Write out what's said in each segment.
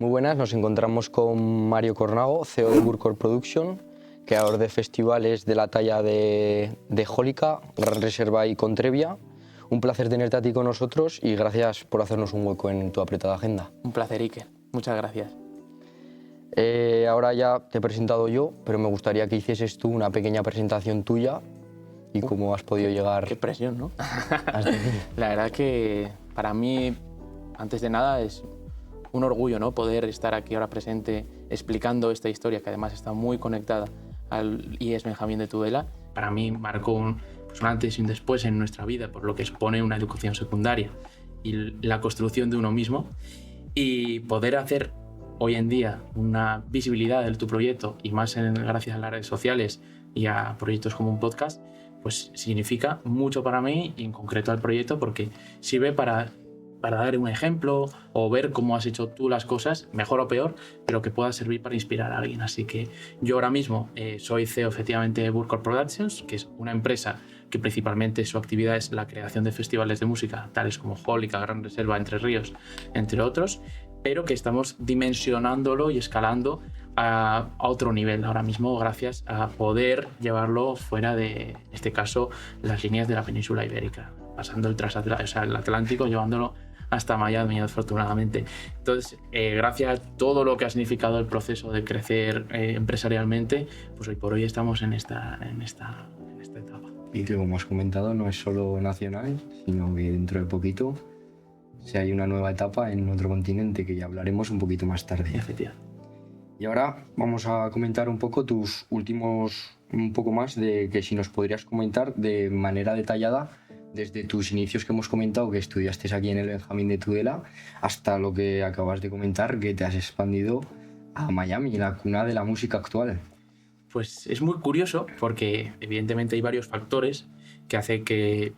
Muy buenas, nos encontramos con Mario Cornago, CEO de Burkor Production, creador de festivales de la talla de Jólica, Gran Reserva y Contrevia. Un placer tenerte a ti con nosotros y gracias por hacernos un hueco en tu apretada agenda. Un placer, Iker. Muchas gracias. Ahora ya te he presentado yo, pero me gustaría que hicieses tú una pequeña presentación tuya y cómo has podido llegar... Qué presión, ¿no? hasta aquí. La verdad que para mí, antes de nada, es un orgullo, ¿no?, poder estar aquí ahora presente explicando esta historia, que además está muy conectada al IES Benjamín de Tudela. Para mí marcó un antes y un después en nuestra vida, por lo que supone una educación secundaria y la construcción de uno mismo. Y poder hacer hoy en día una visibilidad de tu proyecto, y más gracias a las redes sociales y a proyectos como un podcast, pues significa mucho para mí y en concreto al proyecto, porque sirve para dar un ejemplo o ver cómo has hecho tú las cosas, mejor o peor, pero que pueda servir para inspirar a alguien. Así que yo ahora mismo soy CEO efectivamente de Burkor Productions, que es una empresa que principalmente su actividad es la creación de festivales de música, tales como Jólica, Gran Reserva, Entre Ríos, entre otros, pero que estamos dimensionándolo y escalando a otro nivel ahora mismo, gracias a poder llevarlo fuera de, en este caso, las líneas de la península ibérica, pasando el Atlántico, llevándolo hasta Miami, afortunadamente. Entonces, gracias a todo lo que ha significado el proceso de crecer empresarialmente, pues hoy por hoy estamos en esta etapa. Y que, como has comentado, no es solo nacional, sino que dentro de poquito hay una nueva etapa en otro continente, que ya hablaremos un poquito más tarde. Efectivamente. Y ahora vamos a comentar un poco tus últimos, un poco más de que si nos podrías comentar de manera detallada desde tus inicios que hemos comentado, que estudiaste aquí en el Benjamín de Tudela, hasta lo que acabas de comentar, que te has expandido a Miami, la cuna de la música actual. Pues es muy curioso porque evidentemente hay varios factores que hacen que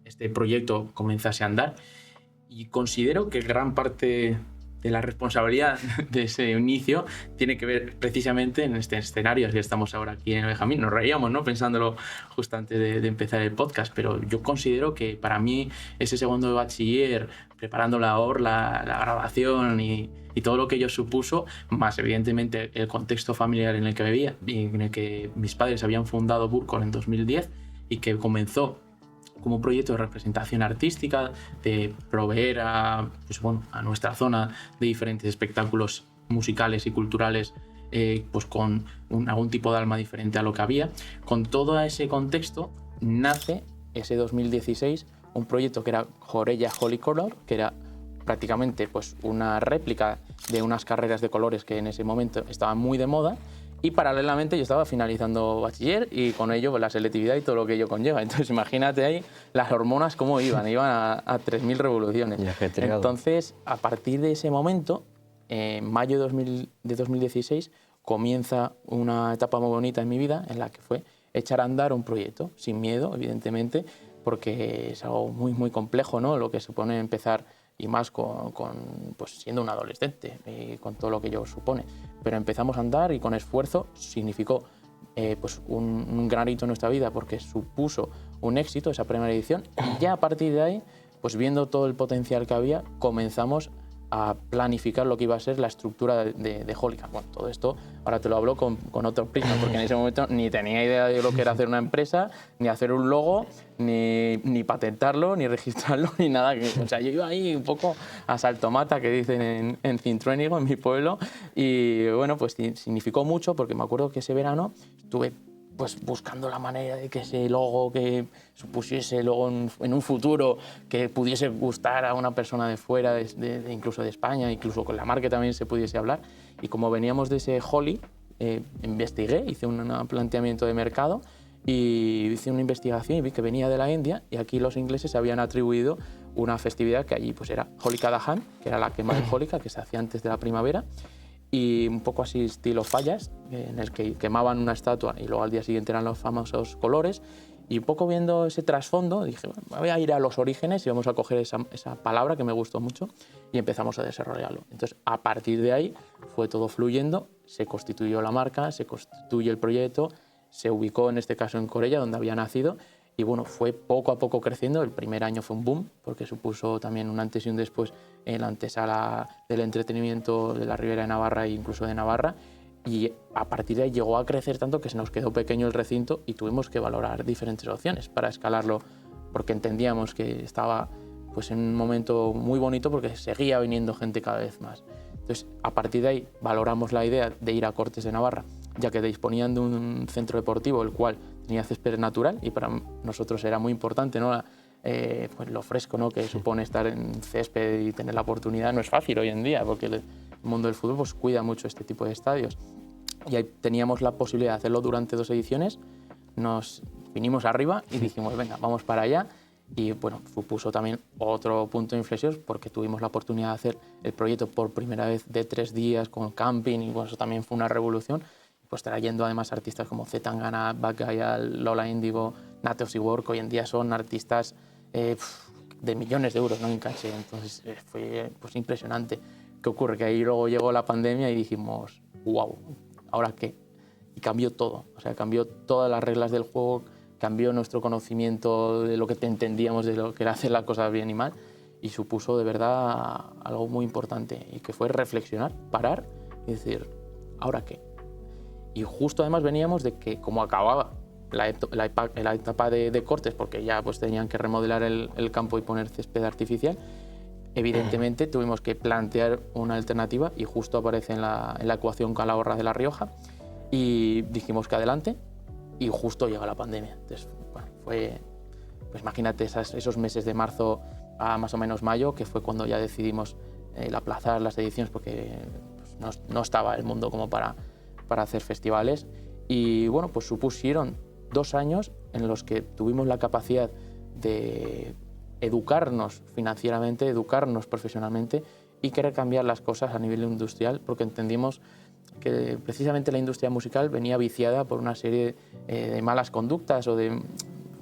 este proyecto comenzase a andar, y considero que gran parte de la responsabilidad de ese inicio tiene que ver precisamente en este escenario que estamos ahora aquí en el Benjamín. Nos reíamos, ¿no?, pensándolo justo antes de empezar el podcast, pero yo considero que para mí ese segundo de bachiller, preparando la orla, la grabación y todo lo que ello supuso, más evidentemente el contexto familiar en el que vivía y en el que mis padres habían fundado Burkor en 2010 y que comenzó como un proyecto de representación artística, de proveer a nuestra zona de diferentes espectáculos musicales y culturales, pues con algún tipo de alma diferente a lo que había. Con todo ese contexto nace ese 2016 un proyecto que era Jorella Holicolor, que era prácticamente pues una réplica de unas carreras de colores que en ese momento estaban muy de moda. Y paralelamente yo estaba finalizando bachiller y con ello pues, la selectividad y todo lo que ello conlleva. Entonces imagínate ahí las hormonas cómo iban a 3.000 revoluciones. Entonces, a partir de ese momento, en mayo de 2016, comienza una etapa muy bonita en mi vida en la que fue echar a andar un proyecto, sin miedo, evidentemente, porque es algo muy, muy complejo, ¿no?, lo que supone empezar, y más pues siendo un adolescente y con todo lo que ello supone. Pero empezamos a andar y con esfuerzo significó pues un gran hito en nuestra vida, porque supuso un éxito esa primera edición, y ya a partir de ahí, pues viendo todo el potencial que había, comenzamos a planificar lo que iba a ser la estructura de Jólica. Bueno, todo esto ahora te lo hablo con otro prisma, porque en ese momento ni tenía idea de lo que era hacer una empresa, ni hacer un logo, ni patentarlo, ni registrarlo, ni nada. O sea, yo iba ahí un poco a saltomata, que dicen en Cintruénigo, en mi pueblo, y bueno, pues significó mucho, porque me acuerdo que ese verano estuve pues buscando la manera de que ese logo que supusiese luego en un futuro que pudiese gustar a una persona de fuera, incluso de España, incluso con la marca también se pudiese hablar. Y como veníamos de ese Holi, investigué, hice un planteamiento de mercado y hice una investigación y vi que venía de la India, y aquí los ingleses habían atribuido una festividad que allí pues era Holika Dahan, que era la quema de Jólica, que se hacía antes de la primavera, y un poco así estilo fallas, en el que quemaban una estatua y luego al día siguiente eran los famosos colores. Y un poco viendo ese trasfondo dije, bueno, voy a ir a los orígenes y vamos a coger esa palabra que me gustó mucho y empezamos a desarrollarlo. Entonces, a partir de ahí fue todo fluyendo, se constituyó la marca, se constituye el proyecto, se ubicó en este caso en Corella, donde había nacido, Y bueno, fue poco a poco creciendo. El primer año fue un boom, porque supuso también un antes y un después en la antesala del entretenimiento de la Ribera de Navarra e incluso de Navarra. Y a partir de ahí llegó a crecer tanto que se nos quedó pequeño el recinto y tuvimos que valorar diferentes opciones para escalarlo, porque entendíamos que estaba pues, en un momento muy bonito porque seguía viniendo gente cada vez más. Entonces, a partir de ahí valoramos la idea de ir a Cortes de Navarra, ya que disponían de un centro deportivo el cual tenía césped natural y para nosotros era muy importante, ¿no? Pues lo fresco, ¿no? Que supone estar en césped y tener la oportunidad. No es fácil hoy en día porque el mundo del fútbol pues, cuida mucho este tipo de estadios. Y ahí teníamos la posibilidad de hacerlo durante 2 ediciones. Nos vinimos arriba y dijimos, venga, vamos para allá. Y bueno, supuso también otro punto de inflexión porque tuvimos la oportunidad de hacer el proyecto por primera vez de 3 días con camping y bueno, eso también fue una revolución. Pues trayendo además artistas como Z Tangana, Bad Gyal, Lola Índigo, Nateos y Work, hoy en día son artistas de millones de euros, ¿no? En caché. Entonces fue pues, impresionante. ¿Qué ocurre? Que ahí luego llegó la pandemia y dijimos, wow, ¿ahora qué? Y cambió todo, o sea, cambió todas las reglas del juego, cambió nuestro conocimiento de lo que entendíamos de lo que era hacer las cosas bien y mal y supuso de verdad algo muy importante y que fue reflexionar, parar y decir, ¿ahora qué? Y justo además veníamos de que como acababa la etapa de Cortes, porque ya pues tenían que remodelar el campo y poner césped artificial, evidentemente tuvimos que plantear una alternativa y justo aparece en la ecuación Calahorra de La Rioja y dijimos que adelante y justo llega la pandemia. Entonces, bueno, fue, pues imagínate esos meses de marzo a más o menos mayo, que fue cuando ya decidimos aplazar las ediciones porque pues, no estaba el mundo como para hacer festivales y bueno, pues supusieron 2 años en los que tuvimos la capacidad de educarnos financieramente, educarnos profesionalmente y querer cambiar las cosas a nivel industrial porque entendimos que precisamente la industria musical venía viciada por una serie de malas conductas o de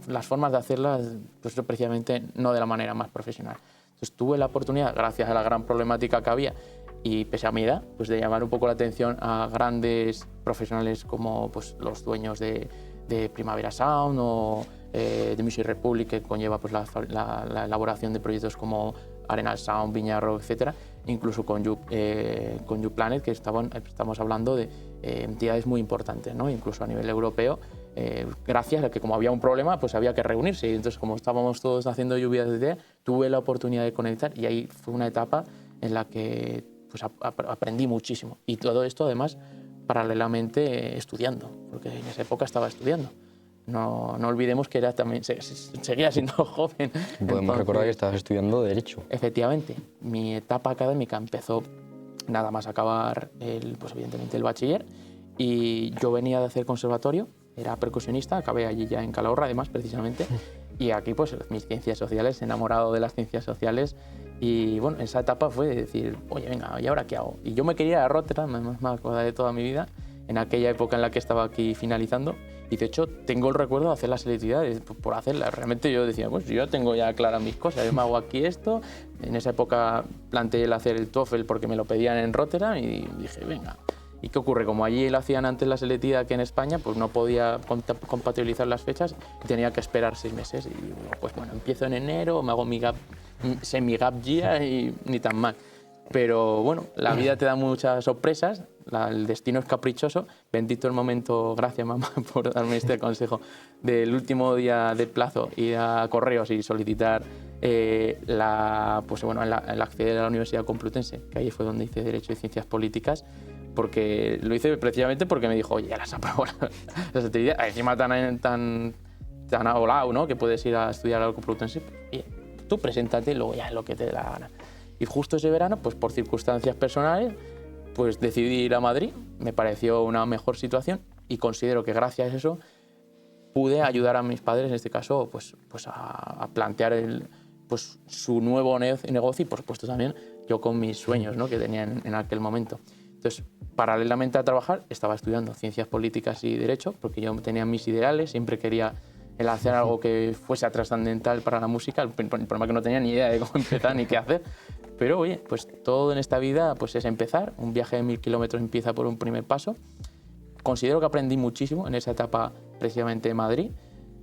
las formas de hacerlas pues precisamente no de la manera más profesional. Entonces tuve la oportunidad, gracias a la gran problemática que había y pese a mi edad, pues de llamar un poco la atención a grandes profesionales como pues, los dueños de Primavera Sound o de Music Republic, que conlleva pues, la elaboración de proyectos como Arenal Sound, Viña Rock, etc. Incluso con You Planet, que estamos hablando de entidades muy importantes, ¿no? Incluso a nivel europeo, gracias a que como había un problema, pues había que reunirse. Y entonces, como estábamos todos haciendo lluvias de idea, tuve la oportunidad de conectar y ahí fue una etapa en la que pues, aprendí muchísimo. Y todo esto, además, paralelamente estudiando, porque en esa época estaba estudiando. No olvidemos que era también, seguía siendo joven. Podemos recordar que estabas estudiando Derecho. Efectivamente, mi etapa académica empezó nada más acabar, pues evidentemente, el bachiller y yo venía de hacer conservatorio, era percusionista, acabé allí ya en Calahorra, además, precisamente, y aquí pues mis ciencias sociales, enamorado de las ciencias sociales y bueno, esa etapa fue decir, oye, venga, ¿y ahora qué hago? Y yo me quería ir a Rotterdam, me acuerdo de toda mi vida, en aquella época en la que estaba aquí finalizando. Y de hecho tengo el recuerdo de hacer la selectividad por hacerla. Realmente yo decía, pues yo tengo ya claras mis cosas, yo me hago aquí esto. En esa época planteé el hacer el TOEFL porque me lo pedían en Rotterdam y dije, venga. ¿Y qué ocurre? Como allí lo hacían antes la selectividad que en España, pues no podía compatibilizar las fechas y tenía que esperar 6 meses. Y pues bueno, empiezo en enero, me hago mi semi-gap year y ni tan mal. Pero bueno, la vida te da muchas sorpresas, el destino es caprichoso. Bendito el momento, gracias mamá por darme este consejo, del último día de plazo, ir a Correos y solicitar pues bueno, el acceder a la Universidad Complutense, que ahí fue donde hice Derecho y Ciencias Políticas, porque lo hice precisamente porque me dijo, oye, ya las aprobó las actividades, encima tan volado, ¿no? Que puedes ir a estudiar a la Complutense, y tú preséntate y luego ya es lo que te dé la gana. Y justo ese verano, pues por circunstancias personales, pues decidí ir a Madrid, me pareció una mejor situación y considero que gracias a eso pude ayudar a mis padres, en este caso, pues a plantear pues, su nuevo negocio y por supuesto también yo con mis sueños, ¿no? Que tenía en aquel momento. Entonces, paralelamente a trabajar, estaba estudiando Ciencias Políticas y Derecho, porque yo tenía mis ideales, siempre quería el hacer algo que fuese trascendental para la música. El problema es que no tenía ni idea de cómo empezar ni qué hacer. Pero oye, pues todo en esta vida pues es empezar. Un viaje de 1000 kilómetros empieza por un primer paso. Considero que aprendí muchísimo en esa etapa precisamente de Madrid.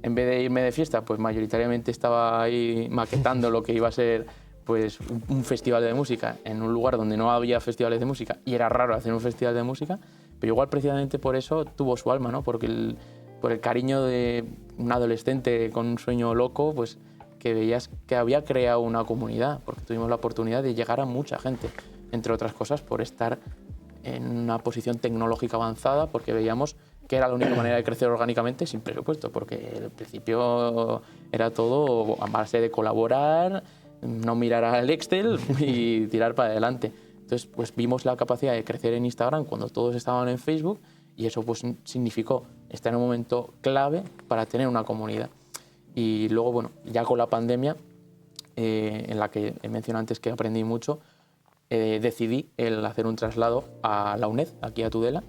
en vez de irme de fiesta, pues mayoritariamente estaba ahí maquetando lo que iba a ser pues un festival de música en un lugar donde no había festivales de música y era raro hacer un festival de música, pero igual precisamente por eso tuvo su alma, ¿no? Porque por el cariño de un adolescente con un sueño loco, pues que veías que había creado una comunidad, porque tuvimos la oportunidad de llegar a mucha gente, entre otras cosas por estar en una posición tecnológica avanzada, porque veíamos que era la única manera de crecer orgánicamente sin presupuesto, porque al principio era todo a base de colaborar, no mirar al Excel y tirar para adelante. Entonces, pues vimos la capacidad de crecer en Instagram cuando todos estaban en Facebook y eso pues significó estar en un momento clave para tener una comunidad. Y luego, bueno, ya con la pandemia, en la que he mencionado antes que aprendí mucho, decidí el hacer un traslado a la UNED, aquí a Tudela,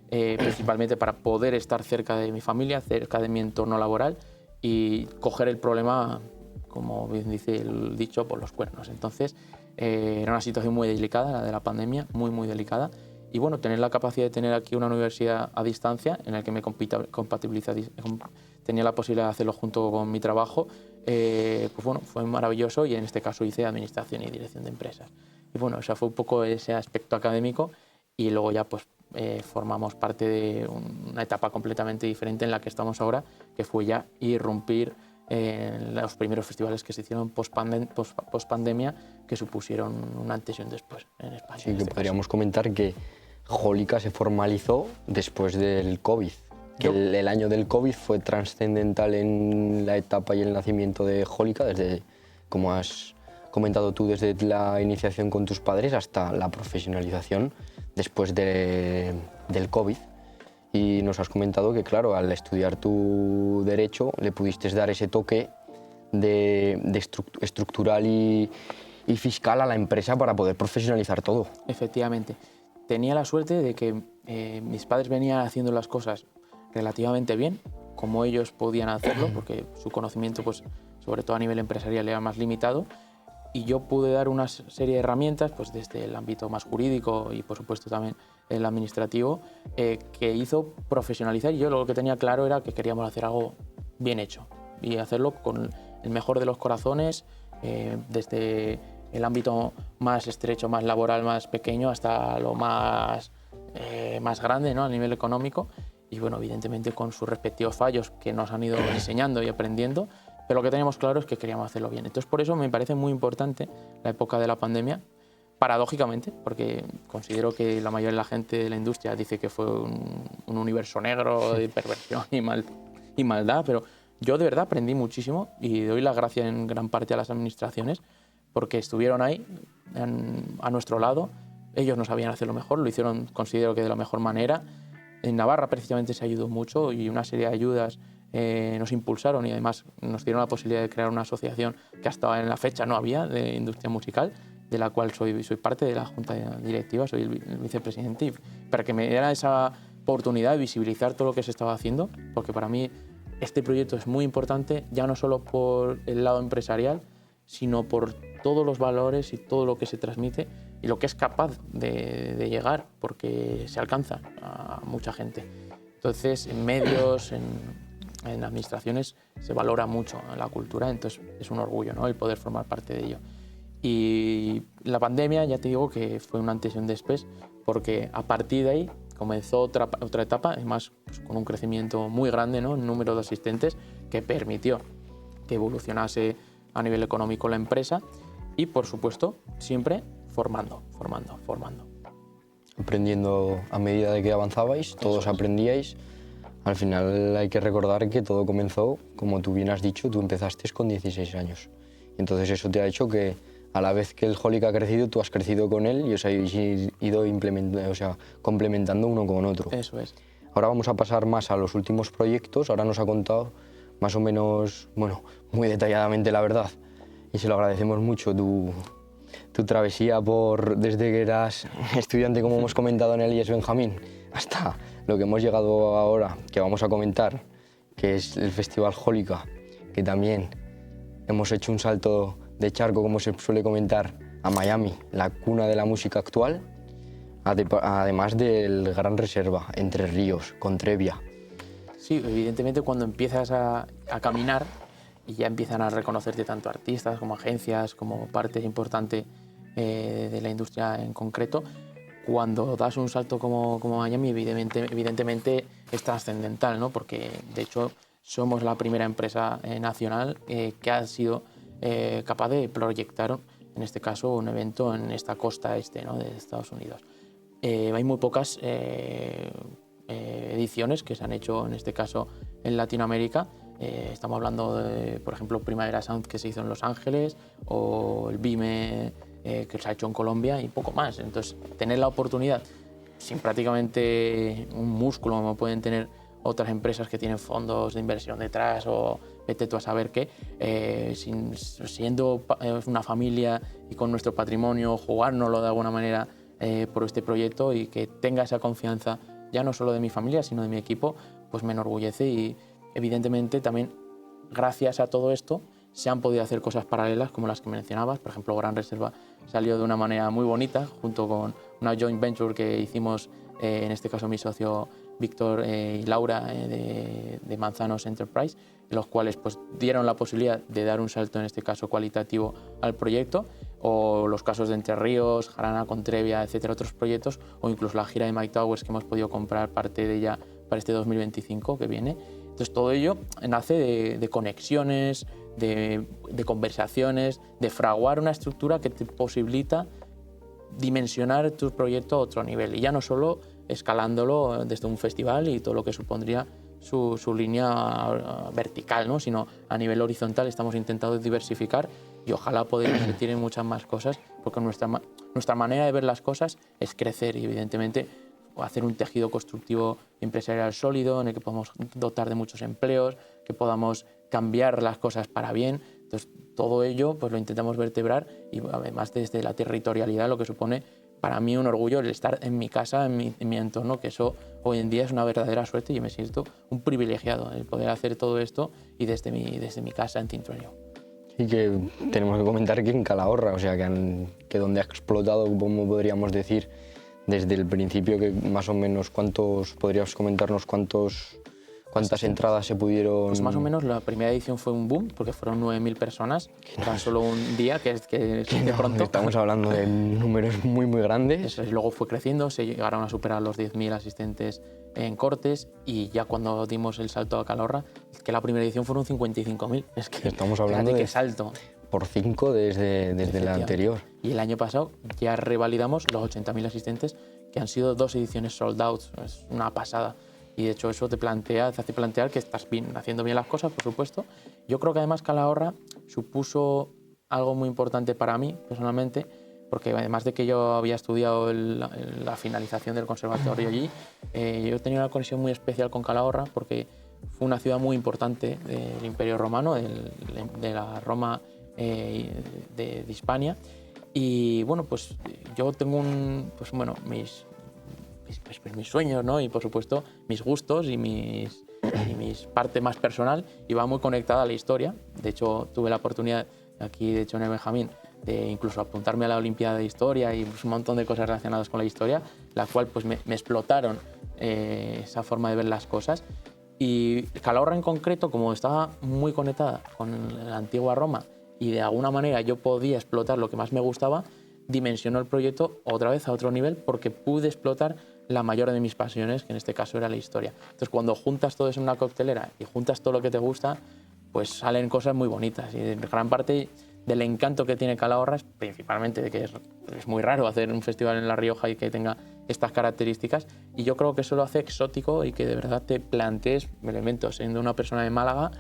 principalmente para poder estar cerca de mi familia, cerca de mi entorno laboral y coger el problema, como bien dice el dicho, por los cuernos. Entonces, era una situación muy delicada, la de la pandemia, muy, muy delicada. Y bueno, tener la capacidad de tener aquí una universidad a distancia en la que me tenía la posibilidad de hacerlo junto con mi trabajo, pues bueno, fue maravilloso y en este caso hice Administración y Dirección de Empresas. Y bueno, o sea, fue un poco ese aspecto académico y luego ya pues formamos parte de una etapa completamente diferente en la que estamos ahora, que fue ya irrumpir en los primeros festivales que se hicieron post-pandemia, que supusieron un antes y un después en España. Sí, que podríamos comentar que Jólica se formalizó después del COVID, que el año del COVID fue trascendental en la etapa y el nacimiento de Jólica, desde, como has comentado tú, desde la iniciación con tus padres hasta la profesionalización después del COVID. Y nos has comentado que, claro, al estudiar tu derecho le pudiste dar ese toque de estructural y fiscal a la empresa para poder profesionalizar todo. Efectivamente. Tenía la suerte de que mis padres venían haciendo las cosas relativamente bien, como ellos podían hacerlo, porque su conocimiento, pues, sobre todo a nivel empresarial, era más limitado. Y yo pude dar una serie de herramientas, pues desde el ámbito más jurídico y por supuesto también el administrativo, que hizo profesionalizar. Y yo lo que tenía claro era que queríamos hacer algo bien hecho y hacerlo con el mejor de los corazones, desde el ámbito más estrecho, más laboral, más pequeño, hasta lo más grande, ¿no? A nivel económico. Y bueno, evidentemente con sus respectivos fallos que nos han ido enseñando y aprendiendo. Pero lo que teníamos claro es que queríamos hacerlo bien. Entonces, por eso me parece muy importante la época de la pandemia, paradójicamente, porque considero que la mayoría de la gente de la industria dice que fue un universo negro de perversión y maldad, pero yo de verdad aprendí muchísimo y doy las gracias en gran parte a las administraciones porque estuvieron ahí, a nuestro lado. Ellos no sabían hacerlo mejor, lo hicieron, considero que de la mejor manera. En Navarra precisamente se ayudó mucho y una serie de ayudas nos impulsaron y además nos dieron la posibilidad de crear una asociación que hasta en la fecha no había, de industria musical, de la cual soy parte de la junta directiva, soy el vicepresidente, y para que me diera esa oportunidad de visibilizar todo lo que se estaba haciendo, porque para mí este proyecto es muy importante, ya no solo por el lado empresarial, sino por todos los valores y todo lo que se transmite y lo que es capaz de llegar, porque se alcanza a mucha gente. Entonces, en medios, en administraciones se valora mucho la cultura, entonces es un orgullo, ¿no?, el poder formar parte de ello. Y la pandemia, ya te digo que fue un antes y un después, porque a partir de ahí comenzó otra etapa, además pues, con un crecimiento muy grande, ¿no?, en número de asistentes, que permitió que evolucionase a nivel económico la empresa y, por supuesto, siempre formando. Aprendiendo a medida de que avanzabais, todos aprendíais. Al final hay que recordar que todo comenzó, como tú bien has dicho, tú empezaste con 16 años. Entonces eso te ha hecho que a la vez que el Jólica ha crecido, tú has crecido con él y os habéis ido complementando uno con otro. Eso es. Ahora vamos a pasar más a los últimos proyectos. Ahora nos ha contado más o menos, bueno, muy detalladamente la verdad. Y se lo agradecemos mucho tu travesía desde que eras estudiante, como hemos comentado en el IES Benjamín, hasta lo que hemos llegado ahora, que vamos a comentar, que es el Festival Jólica, que también hemos hecho un salto de charco, como se suele comentar, a Miami, la cuna de la música actual, además del Gran Reserva, Entre Ríos, con Trevia. Sí, evidentemente cuando empiezas a caminar y ya empiezan a reconocerte tanto artistas como agencias, como parte importante de la industria en concreto, cuando das un salto como Miami, evidentemente es trascendental, ¿no? Porque de hecho somos la primera empresa nacional que ha sido capaz de proyectar, en este caso, un evento en esta costa este, ¿no?, de Estados Unidos. Hay muy pocas ediciones que se han hecho, en este caso, en Latinoamérica. Estamos hablando de, por ejemplo, Primavera Sound, que se hizo en Los Ángeles, o el BIME, que se ha hecho en Colombia, y poco más. Entonces, tener la oportunidad, sin prácticamente un músculo como pueden tener otras empresas que tienen fondos de inversión detrás, o vete tú a saber qué, siendo una familia y con nuestro patrimonio, jugárnoslo de alguna manera por este proyecto, y que tenga esa confianza ya no solo de mi familia, sino de mi equipo, pues me enorgullece. Y evidentemente también gracias a todo esto se han podido hacer cosas paralelas como las que mencionabas. Por ejemplo, Gran Reserva salió de una manera muy bonita junto con una joint venture que hicimos, en este caso mi socio Víctor y Laura, de Manzanos Enterprise, los cuales pues dieron la posibilidad de dar un salto, en este caso cualitativo, al proyecto, o los casos de Entre Ríos, Jarana con Trevia, etcétera, otros proyectos, o incluso la gira de Mike Towers, que hemos podido comprar parte de ella para este 2025 que viene. Entonces todo ello nace de conexiones, de conversaciones, de fraguar una estructura que te posibilita dimensionar tu proyecto a otro nivel, y ya no solo escalándolo desde un festival y todo lo que supondría su línea vertical, ¿no?, sino a nivel horizontal. Estamos intentando diversificar y ojalá poder invertir en muchas más cosas, porque nuestra manera de ver las cosas es crecer y evidentemente hacer un tejido constructivo empresarial sólido en el que podamos dotar de muchos empleos, que podamos cambiar las cosas para bien. Entonces, todo ello pues lo intentamos vertebrar, y además desde la territorialidad, lo que supone para mí un orgullo el estar en mi casa, en mi entorno, que eso hoy en día es una verdadera suerte, y yo me siento un privilegiado el poder hacer todo esto y desde mi casa en Tintuello. Y que tenemos que comentar que en Calahorra, o sea, que donde ha explotado, como podríamos decir, desde el principio, que más o menos podrías comentarnos cuántas entradas se pudieron... Pues más o menos la primera edición fue un boom, porque fueron 9.000 personas, tan solo un día, que de pronto. Estamos hablando de números muy, muy grandes. Eso, y luego fue creciendo, se llegaron a superar los 10.000 asistentes en Cortes, y ya cuando dimos el salto a Calahorra, que la primera edición fueron 55.000. Es que estamos hablando de salto. Por 5 desde la anterior. Y el año pasado ya revalidamos los 80.000 asistentes, que han sido 2 ediciones sold out. Es una pasada. Y de hecho eso te hace plantear que estás haciendo bien las cosas, por supuesto. Yo creo que además Calahorra supuso algo muy importante para mí, personalmente, porque además de que yo había estudiado la finalización del conservatorio allí, yo tenía una conexión muy especial con Calahorra, porque fue una ciudad muy importante del Imperio Romano, de la Roma de Hispania. Y bueno, pues yo tengo mis sueños, ¿no?, y por supuesto mis gustos y mis parte más personal, y va muy conectada a la historia. De hecho, tuve la oportunidad aquí, de hecho, en el Benjamín, de incluso apuntarme a la Olimpiada de Historia y pues un montón de cosas relacionadas con la historia, la cual pues me explotaron esa forma de ver las cosas. Y Calahorra en concreto, como estaba muy conectada con la antigua Roma y de alguna manera yo podía explotar lo que más me gustaba, dimensionó el proyecto otra vez a otro nivel, porque pude explotar la mayor de mis pasiones, que en este caso era la historia. Entonces, cuando juntas todo eso en una coctelera y juntas todo lo que te gusta, pues salen cosas muy bonitas. Y gran parte del encanto que tiene Calahorra es principalmente de que es muy raro hacer un festival en La Rioja y que tenga estas características, y yo creo que eso lo hace exótico y que de verdad te plantees elementos, siendo una persona de Málaga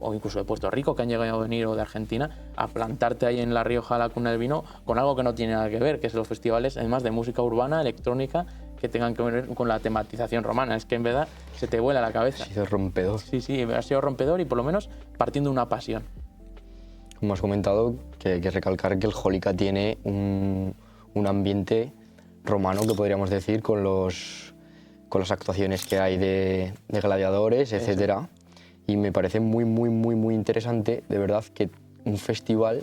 o incluso de Puerto Rico, que han llegado a venir, o de Argentina, a plantarte ahí en La Rioja, la cuna del vino, con algo que no tiene nada que ver, que es los festivales, además de música urbana, electrónica, que tengan que ver con la tematización romana. Es que en verdad se te vuela la cabeza. Ha sido rompedor. Sí, ha sido rompedor, y por lo menos partiendo de una pasión. Como has comentado, que hay que recalcar que el Jólica tiene un ambiente romano, que podríamos decir, con las actuaciones que hay de gladiadores, etcétera. Y me parece muy, muy, muy, muy interesante, de verdad, que un festival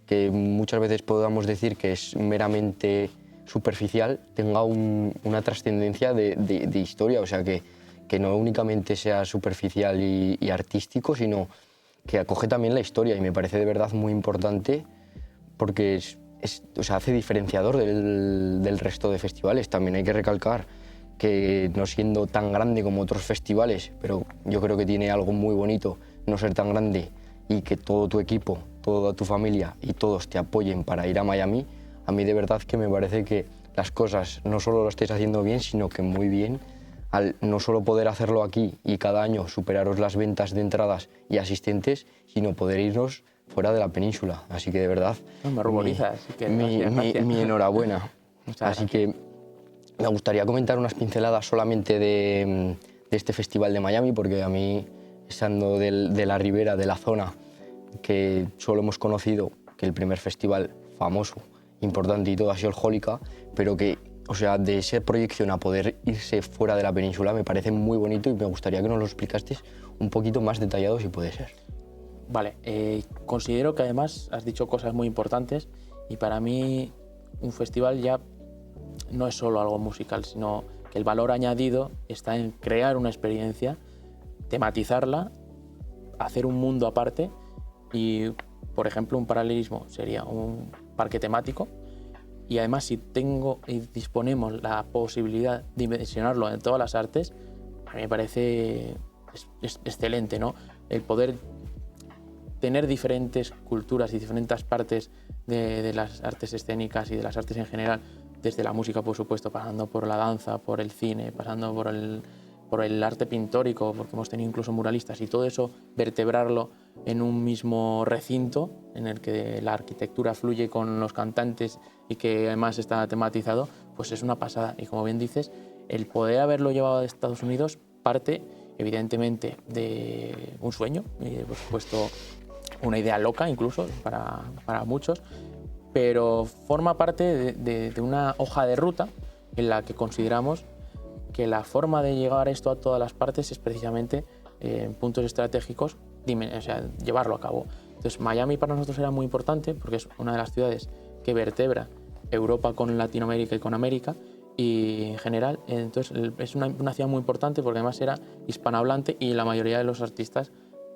que muchas veces podamos decir que es meramente superficial tenga una trascendencia de historia. O sea, que que no únicamente sea superficial y artístico, sino que acoge también la historia, y me parece de verdad muy importante porque o sea, hace diferenciador del resto de festivales. También hay que recalcar que no siendo tan grande como otros festivales, pero yo creo que tiene algo muy bonito no ser tan grande y que todo tu equipo, toda tu familia y todos te apoyen para ir a Miami, a mí de verdad que me parece que las cosas no solo lo estáis haciendo bien, sino que muy bien, al no solo poder hacerlo aquí y cada año superaros las ventas de entradas y asistentes, sino poder irnos fuera de la península. Así que de verdad, Me ruboriza, así que gracias. mi enhorabuena. Así que me gustaría comentar unas pinceladas solamente de este festival de Miami, porque a mí, estando de la ribera, de la zona, que solo hemos conocido que el primer festival famoso, importante y todo ha sido el Jólica, pero que, o sea, de esa proyección a poder irse fuera de la península me parece muy bonito, y me gustaría que nos lo explicases un poquito más detallado, si puede ser. Vale, considero que además has dicho cosas muy importantes, y para mí un festival ya no es solo algo musical, sino que el valor añadido está en crear una experiencia, tematizarla, hacer un mundo aparte, y, por ejemplo, un paralelismo sería un parque temático, y además si disponemos la posibilidad de dimensionarlo en todas las artes, a mí me parece excelente, ¿no? El poder tener diferentes culturas y diferentes partes de las artes escénicas y de las artes en general, desde la música, por supuesto, pasando por la danza, por el cine, pasando por el arte pintórico, porque hemos tenido incluso muralistas, y todo eso vertebrarlo en un mismo recinto en el que la arquitectura fluye con los cantantes y que además está tematizado, pues es una pasada. Y como bien dices, el poder haberlo llevado a Estados Unidos parte evidentemente de un sueño y por supuesto una idea loca incluso para muchos, pero forma parte de una hoja de ruta en la que consideramos que la forma de llegar esto a todas las partes es precisamente en puntos estratégicos, o sea, llevarlo a cabo. Entonces Miami para nosotros era muy importante porque es una de las ciudades que vertebra Europa con Latinoamérica y con América, y en general, entonces es una ciudad muy importante porque además era hispanohablante y la mayoría de los artistas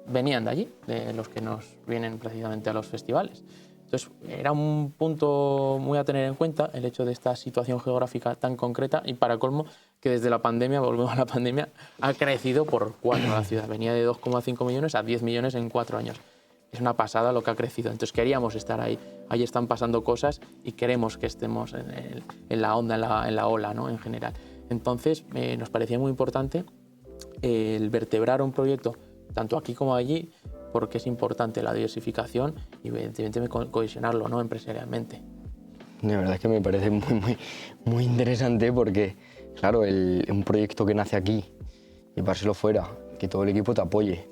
venían de allí, de los que nos vienen precisamente a los festivales. Entonces era un punto muy a tener en cuenta el hecho de esta situación geográfica tan concreta, y para colmo que desde la pandemia, volvemos a la pandemia, ha crecido por 4 la ciudad. Venía de 2,5 millones a 10 millones en 4 años. Es una pasada lo que ha crecido. Entonces queríamos estar ahí. Ahí están pasando cosas y queremos que estemos en la onda, en la ola, ¿no? En general. Entonces nos parecía muy importante el vertebrar un proyecto tanto aquí como allí, porque es importante la diversificación y evidentemente cohesionarlo, ¿no? Empresarialmente. De verdad es que me parece muy interesante porque, claro, un proyecto que nace aquí, llevárselo fuera, que todo el equipo te apoye,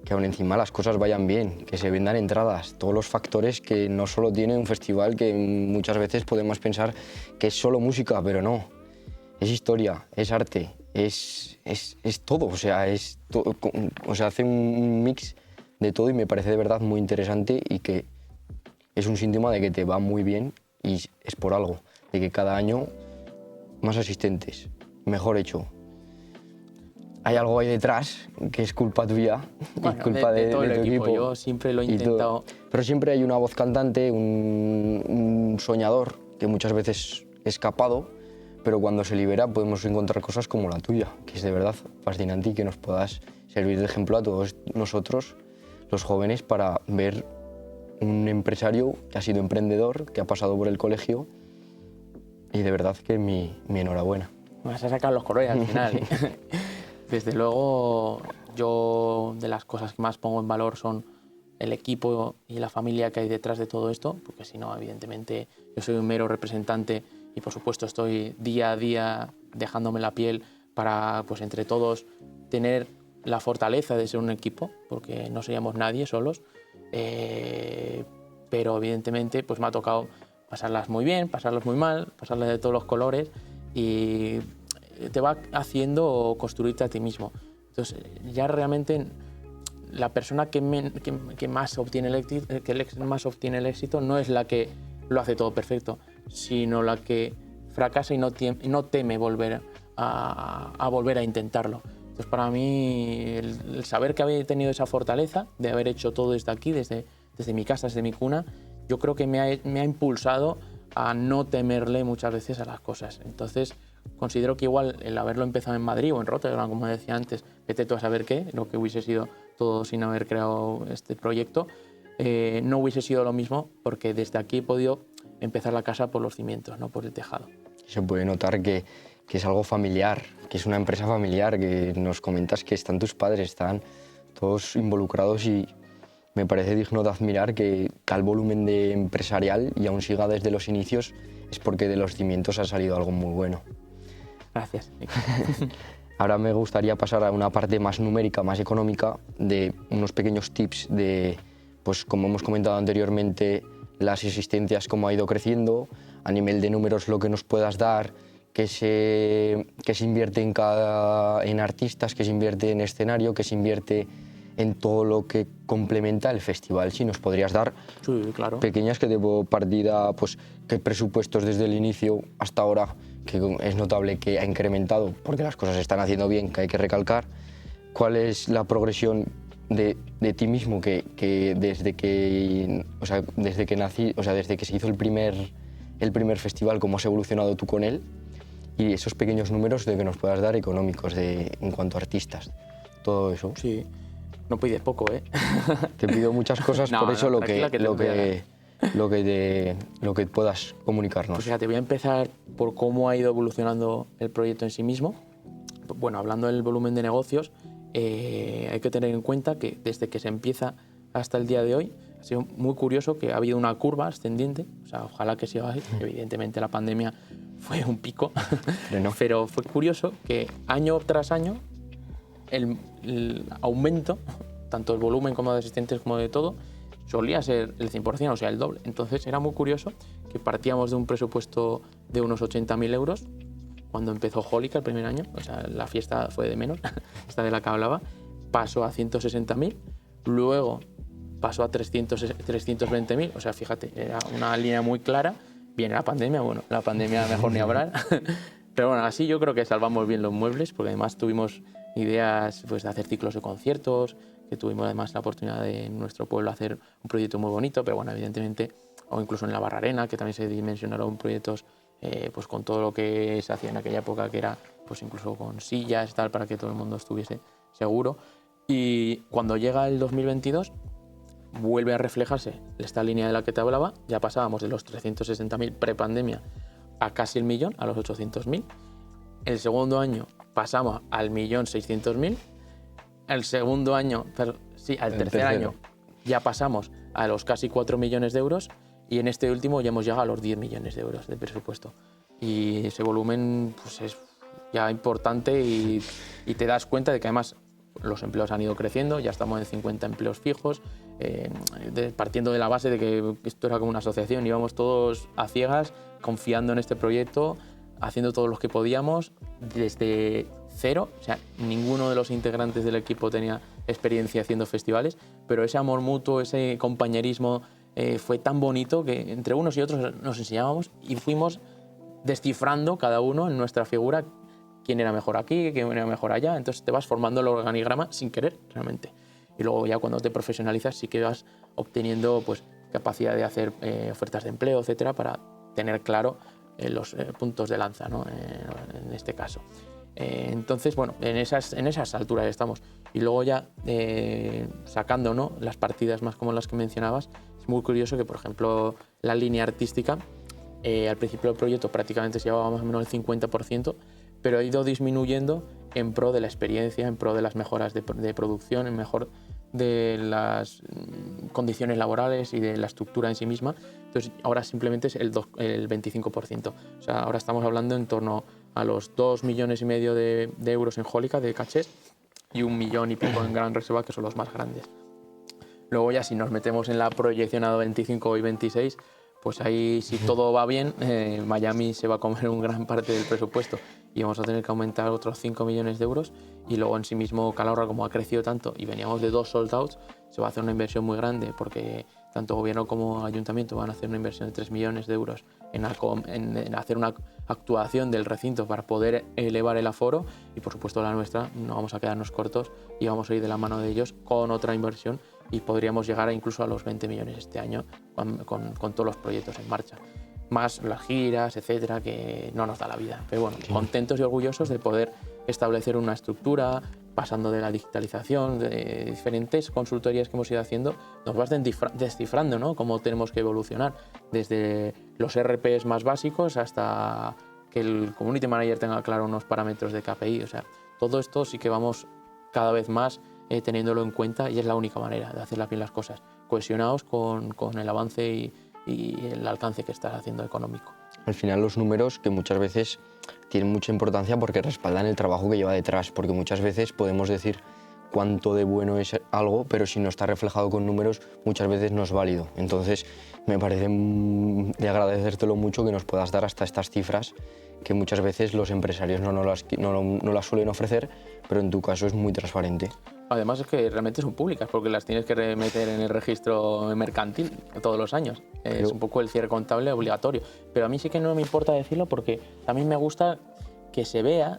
que aún encima las cosas vayan bien, que se vendan entradas, todos los factores que no solo tiene un festival, que muchas veces podemos pensar que es solo música, pero no. Es historia, es arte, es todo, o sea, hace un mix de todo, y me parece de verdad muy interesante, y que es un síntoma de que te va muy bien y es por algo, de que cada año más asistentes, mejor hecho. Hay algo ahí detrás que es culpa tuya, bueno, y culpa de todo el tu equipo. Yo siempre lo he intentado. Pero siempre hay una voz cantante, un soñador que muchas veces es escapado, pero cuando se libera podemos encontrar cosas como la tuya, que es de verdad fascinante, y que nos puedas servir de ejemplo a todos nosotros, los jóvenes, para ver un empresario que ha sido emprendedor, que ha pasado por el colegio, y de verdad que mi enhorabuena. Me vas a sacar los colores al final, ¿eh? Desde luego, yo de las cosas que más pongo en valor son el equipo y la familia que hay detrás de todo esto, porque si no, evidentemente, yo soy un mero representante y por supuesto estoy día a día dejándome la piel para, pues entre todos, tener la fortaleza de ser un equipo, porque no seríamos nadie solos, pero evidentemente pues me ha tocado pasarlas muy bien, pasarlas muy mal, pasarlas de todos los colores, y te va haciendo construirte a ti mismo. Entonces ya realmente la persona que más obtiene el éxito no es la que lo hace todo perfecto, sino la que fracasa y no teme volver a intentarlo. Entonces, para mí, el saber que había tenido esa fortaleza de haber hecho todo desde aquí, desde mi casa, desde mi cuna, yo creo que me ha impulsado a no temerle muchas veces a las cosas. Entonces, considero que igual el haberlo empezado en Madrid o en Rotterdam, como decía antes, vete tú a saber qué, lo que hubiese sido todo sin haber creado este proyecto, no hubiese sido lo mismo, porque desde aquí he podido empezar la casa por los cimientos, no por el tejado. Se puede notar que es algo familiar, que es una empresa familiar, que nos comentas que están tus padres, están todos involucrados, y me parece digno de admirar que tal volumen de empresarial y aún siga desde los inicios, es porque de los cimientos ha salido algo muy bueno. Gracias. Ahora me gustaría pasar a una parte más numérica, más económica, de unos pequeños tips de, pues como hemos comentado anteriormente, las existencias, cómo ha ido creciendo, a nivel de números lo que nos puedas dar, que se invierte en artistas, que se invierte en escenario, que se invierte en todo lo que complementa el festival. Si nos podrías dar Sí, claro. pequeñas que de partida, pues qué presupuestos desde el inicio hasta ahora, que es notable que ha incrementado porque las cosas se están haciendo bien, que hay que recalcar. ¿Cuál es la progresión de ti mismo que desde que nací, desde que se hizo el primer festival, cómo has evolucionado tú con él, y esos pequeños números de que nos puedas dar económicos en cuanto a artistas, todo eso? Sí, no pides poco, ¿eh? Te pido muchas cosas, No, por eso no, lo que puedas comunicarnos. Pues fíjate, voy a empezar por cómo ha ido evolucionando el proyecto en sí mismo. Bueno, hablando del volumen de negocios, hay que tener en cuenta que desde que se empieza hasta el día de hoy ha sido muy curioso que ha habido una curva ascendiente, o sea, ojalá que siga así. Evidentemente la pandemia fue un pico, pero fue curioso que año tras año el aumento, tanto el volumen como de asistentes como de todo, solía ser el 100%, o sea, el doble. Entonces era muy curioso que partíamos de un presupuesto de unos 80.000 euros cuando empezó Jólica el primer año, o sea, la fiesta fue de menos, esta de la que hablaba, pasó a 160.000, luego pasó a 320.000, o sea, fíjate, era una línea muy clara. Viene la pandemia, bueno, la pandemia mejor ni hablar, pero bueno, así yo creo que salvamos bien los muebles, porque además tuvimos ideas, pues, de hacer ciclos de conciertos, que tuvimos además la oportunidad de en nuestro pueblo hacer un proyecto muy bonito, pero bueno, evidentemente, o incluso en la Barrarena, que también se dimensionaron proyectos pues con todo lo que se hacía en aquella época, que era pues incluso con sillas y tal, para que todo el mundo estuviese seguro. Y cuando llega el 2022, vuelve a reflejarse esta línea de la que te hablaba, ya pasábamos de los 360.000 prepandemia a casi el millón, a los 800.000. El segundo año pasamos al 1.600.000. El segundo año, al tercer año ya pasamos a los casi 4 millones de euros, y en este último ya hemos llegado a los 10 millones de euros de presupuesto. Y ese volumen pues, es ya importante, y te das cuenta de que además los empleos han ido creciendo, ya estamos en 50 empleos fijos, partiendo de la base de que esto era como una asociación, íbamos todos a ciegas, confiando en este proyecto, haciendo todo lo que podíamos desde cero. O sea, ninguno de los integrantes del equipo tenía experiencia haciendo festivales, pero ese amor mutuo, ese compañerismo fue tan bonito que entre unos y otros nos enseñábamos y fuimos descifrando cada uno en nuestra figura quién era mejor aquí, quién era mejor allá. Entonces te vas formando el organigrama sin querer realmente. Y luego ya cuando te profesionalizas sí que vas obteniendo pues, capacidad de hacer ofertas de empleo, etcétera, para tener claro los puntos de lanza, ¿no? En este caso. Entonces, bueno, en esas alturas estamos. Y luego ya sacando, ¿no?, las partidas más como las que mencionabas, es muy curioso que, por ejemplo, la línea artística, al principio del proyecto prácticamente se llevaba más o menos el 50%, pero ha ido disminuyendo en pro de la experiencia, en pro de las mejoras de producción, en mejor de las condiciones laborales y de la estructura en sí misma. Entonces ahora simplemente es el 25%. O sea, ahora estamos hablando en torno a los 2,5 millones de euros en Jólica de cachés y 1 millón y pico en Gran Reserva, que son los más grandes. Luego ya si nos metemos en la proyección a 25 y 26, pues ahí si todo va bien, Miami se va a comer una gran parte del presupuesto y vamos a tener que aumentar otros 5 millones de euros. Y luego en sí mismo Calahorra, como ha crecido tanto y veníamos de 2 sold outs, se va a hacer una inversión muy grande, porque tanto gobierno como ayuntamiento van a hacer una inversión de 3 millones de euros en hacer una actuación del recinto para poder elevar el aforo, y por supuesto la nuestra no vamos a quedarnos cortos y vamos a ir de la mano de ellos con otra inversión y podríamos llegar incluso a los 20 millones este año con todos los proyectos en marcha. Más las giras, etcétera, que no nos da la vida. Pero bueno, contentos y orgullosos de poder establecer una estructura, pasando de la digitalización, de diferentes consultorías que hemos ido haciendo, nos vas descifrando, ¿no?, cómo tenemos que evolucionar, desde los RPs más básicos hasta que el Community Manager tenga claro unos parámetros de KPI. O sea, todo esto sí que vamos cada vez más teniéndolo en cuenta, y es la única manera de hacer bien las cosas, cohesionados con el avance y el alcance que estás haciendo económico. Al final los números, que muchas veces tienen mucha importancia porque respaldan el trabajo que lleva detrás, porque muchas veces podemos decir cuánto de bueno es algo, pero si no está reflejado con números muchas veces no es válido. Entonces me parece de agradecértelo mucho que nos puedas dar hasta estas cifras que muchas veces los empresarios no las suelen ofrecer, pero en tu caso es muy transparente. Además es que realmente son públicas porque las tienes que meter en el registro mercantil todos los años. Es un poco el cierre contable obligatorio. Pero a mí sí que no me importa decirlo porque también me gusta que se vea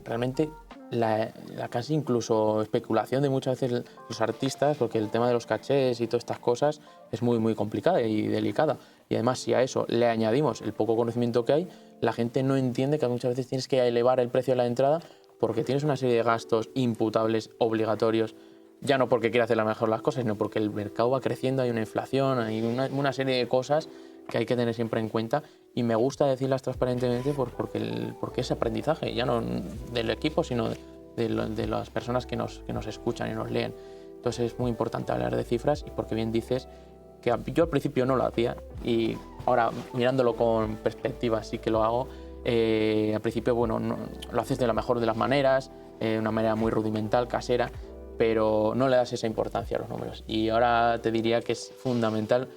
realmente la casi incluso especulación de muchas veces los artistas, porque el tema de los cachés y todas estas cosas es muy, muy complicada y delicada. Y además, si a eso le añadimos el poco conocimiento que hay, la gente no entiende que muchas veces tienes que elevar el precio de la entrada porque tienes una serie de gastos imputables obligatorios, ya no porque quiera hacer mejor las cosas, sino porque el mercado va creciendo, hay una inflación, hay una serie de cosas que hay que tener siempre en cuenta, y me gusta decirlas transparentemente porque es aprendizaje, ya no del equipo, sino de las personas que nos escuchan y nos leen. Entonces es muy importante hablar de cifras, y porque bien dices que yo al principio no lo hacía y ahora mirándolo con perspectiva sí que lo hago. Al principio, bueno, lo haces de la mejor de las maneras, una manera muy rudimental, casera, pero no le das esa importancia a los números. Y ahora te diría que es fundamental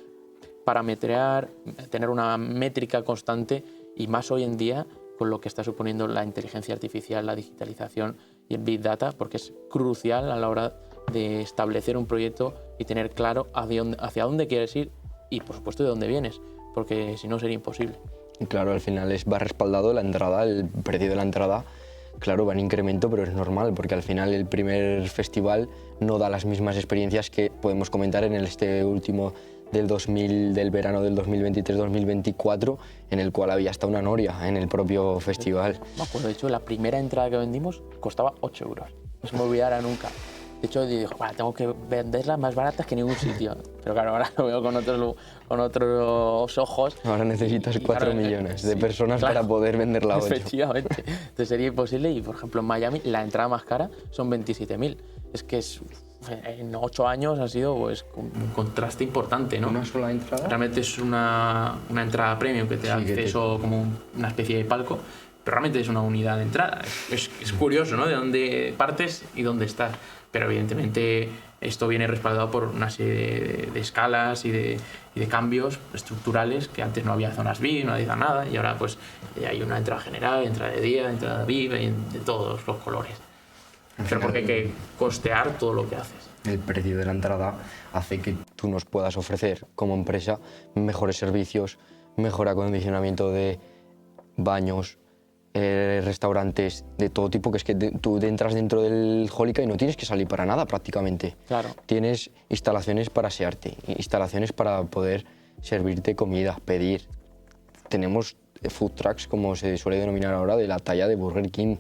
parametrear, tener una métrica constante, y más hoy en día con lo que está suponiendo la inteligencia artificial, la digitalización y el Big Data, porque es crucial a la hora de establecer un proyecto y tener claro hacia dónde quieres ir y, por supuesto, de dónde vienes, porque si no sería imposible. Y claro, al final va respaldado la entrada, el precio de la entrada, claro, va en incremento, pero es normal, porque al final el primer festival no da las mismas experiencias que podemos comentar en este último del verano del 2023-2024, en el cual había hasta una noria en el propio festival. Me acuerdo, de hecho, la primera entrada que vendimos costaba 8 euros. No se me olvidará nunca. De hecho, digo, tengo que venderlas más baratas que en ningún sitio. Pero claro, ahora lo veo con otros ojos. Ahora necesitas 4 millones de personas para poder venderla a 8. Efectivamente. Entonces sería imposible. Y, por ejemplo, en Miami la entrada más cara son 27.000. Es que en 8 años ha sido pues, un contraste importante, ¿no? ¿Una sola entrada? Realmente es una entrada premium que te da acceso como una especie de palco, pero realmente es una unidad de entrada. Es curioso, ¿no?, de dónde partes y dónde estás. Pero evidentemente esto viene respaldado por una serie de escalas y de cambios estructurales, que antes no había zonas VIP, no había nada, y ahora pues hay una entrada general, entrada de día, entrada VIP, de todos los colores. Pero porque hay que costear todo lo que haces. El precio de la entrada hace que tú nos puedas ofrecer como empresa mejores servicios, mejor acondicionamiento de baños, restaurantes de todo tipo, que es que tú entras dentro del Jólica y no tienes que salir para nada prácticamente. Claro. Tienes instalaciones para asearte, instalaciones para poder servirte comida, pedir. Tenemos food trucks, como se suele denominar ahora, de la talla de Burger King.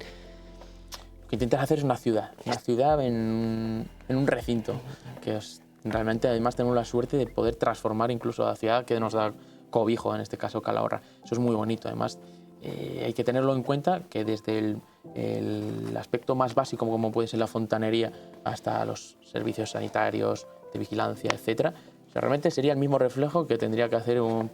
Lo que intentas hacer es una ciudad en un recinto, que realmente además tenemos la suerte de poder transformar incluso la ciudad que nos da cobijo, en este caso Calahorra. Eso es muy bonito. Además, hay que tenerlo en cuenta que desde el aspecto más básico, como puede ser la fontanería, hasta los servicios sanitarios, de vigilancia, etc., realmente sería el mismo reflejo que tendría que hacer un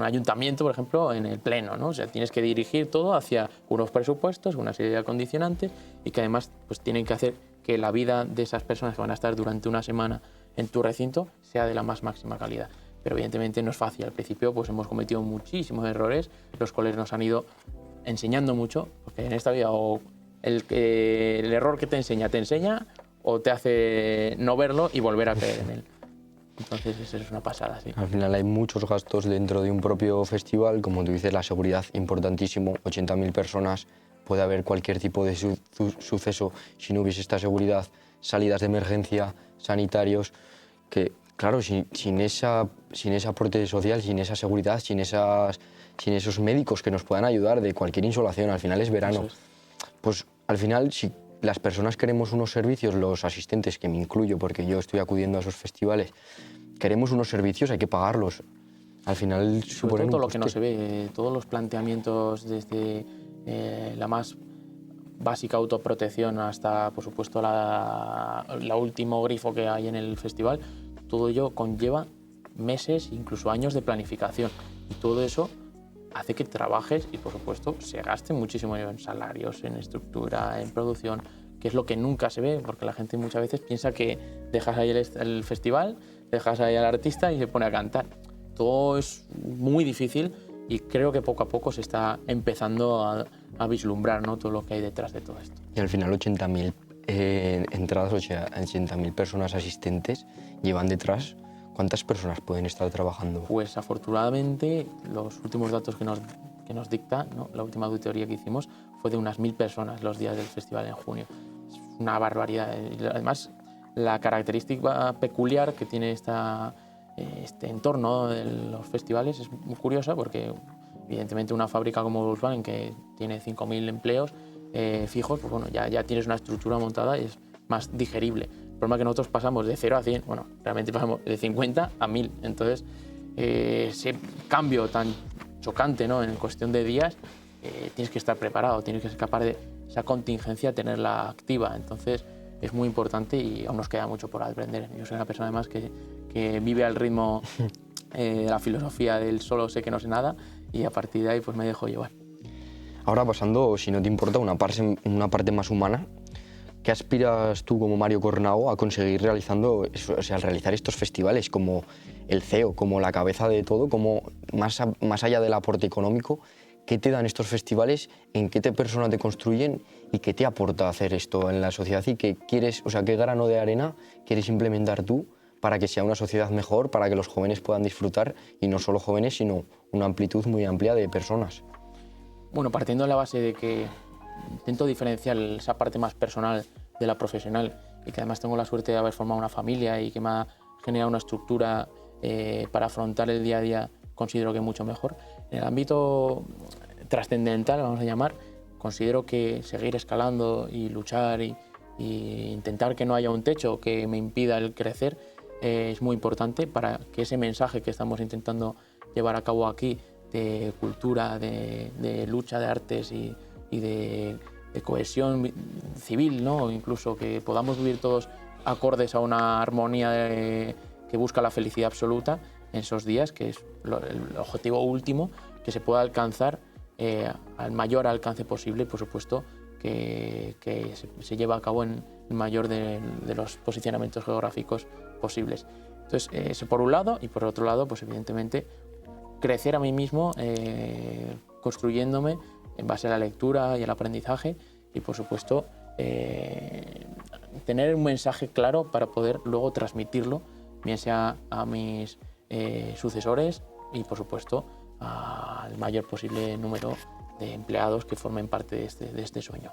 ayuntamiento, por ejemplo, en el pleno, ¿no? O sea, tienes que dirigir todo hacia unos presupuestos, una serie de acondicionantes, y que además pues, tienen que hacer que la vida de esas personas que van a estar durante una semana en tu recinto sea de la más máxima calidad. Pero evidentemente no es fácil. Al principio pues hemos cometido muchísimos errores, los cuales nos han ido enseñando mucho, porque en esta vida o el error que te enseña o te hace no verlo y volver a caer en él. Entonces eso es una pasada, sí. Al final hay muchos gastos dentro de un propio festival, como tú dices, la seguridad importantísimo, 80.000 personas, puede haber cualquier tipo de suceso si no hubiese esta seguridad, salidas de emergencia, sanitarios, que claro, sin ese aporte social, sin esa seguridad, sin esos médicos que nos puedan ayudar de cualquier insolación, al final es verano, pues al final si las personas queremos unos servicios, los asistentes, que me incluyo porque yo estoy acudiendo a esos festivales, queremos unos servicios, hay que pagarlos. Al final suponen todo lo que no se ve, todos los planteamientos desde la más básica autoprotección hasta, por supuesto, la último grifo que hay en el festival, todo ello conlleva meses, incluso años de planificación. Y todo eso hace que trabajes y, por supuesto, se gaste muchísimo en salarios, en estructura, en producción, que es lo que nunca se ve, porque la gente muchas veces piensa que dejas ahí el festival, dejas ahí al artista y se pone a cantar. Todo es muy difícil y creo que poco a poco se está empezando a vislumbrar, ¿no?, todo lo que hay detrás de todo esto. Y al final 80.000 entradas, 80.000 personas asistentes llevan detrás. ¿Cuántas personas pueden estar trabajando? Pues afortunadamente los últimos datos que nos dicta, ¿no?, la última auditoría que hicimos fue de unas 1.000 personas los días del festival en junio. Es una barbaridad. Además, la característica peculiar que tiene este entorno de los festivales es muy curiosa porque evidentemente una fábrica como Volkswagen, que tiene 5.000 empleos fijos, pues bueno, ya tienes una estructura montada y es más digerible. El problema es que nosotros pasamos de 0 a 100, bueno, realmente pasamos de 50 a 1.000. Entonces, ese cambio tan chocante, ¿no?, en cuestión de días, tienes que estar preparado, tienes que ser capaz de esa contingencia tenerla activa. Entonces, es muy importante y aún nos queda mucho por aprender. Yo soy una persona además que vive al ritmo de la filosofía del solo sé que no sé nada, y a partir de ahí pues me dejo llevar. Ahora pasando, si no te importa, una parte más humana, ¿qué aspiras tú como Mario Cornao a conseguir realizando, al realizar estos festivales como el CEO, como la cabeza de todo, como más allá del aporte económico? ¿Qué te dan estos festivales? ¿En qué persona te construyen? ¿Y qué te aporta hacer esto en la sociedad? ¿Y qué quieres, qué grano de arena quieres implementar tú para que sea una sociedad mejor, para que los jóvenes puedan disfrutar, y no solo jóvenes, sino una amplitud muy amplia de personas? Bueno, partiendo de la base de que intento diferenciar esa parte más personal de la profesional, y que además tengo la suerte de haber formado una familia y que me ha generado una estructura para afrontar el día a día, considero que mucho mejor. En el ámbito trascendental, vamos a llamar, considero que seguir escalando y luchar y intentar que no haya un techo que me impida el crecer es muy importante para que ese mensaje que estamos intentando llevar a cabo aquí de cultura, de lucha de artes y de cohesión civil, ¿no?, incluso que podamos vivir todos acordes a una armonía que busca la felicidad absoluta en esos días, que es el objetivo último, que se pueda alcanzar al mayor alcance posible, y por supuesto que se lleva a cabo en el mayor de los posicionamientos geográficos posibles. Entonces, eso por un lado, y por otro lado, pues evidentemente crecer a mí mismo, construyéndome en base a la lectura y al aprendizaje, y por supuesto tener un mensaje claro para poder luego transmitirlo, bien sea a mis sucesores y por supuesto al mayor posible número de empleados que formen parte de este sueño,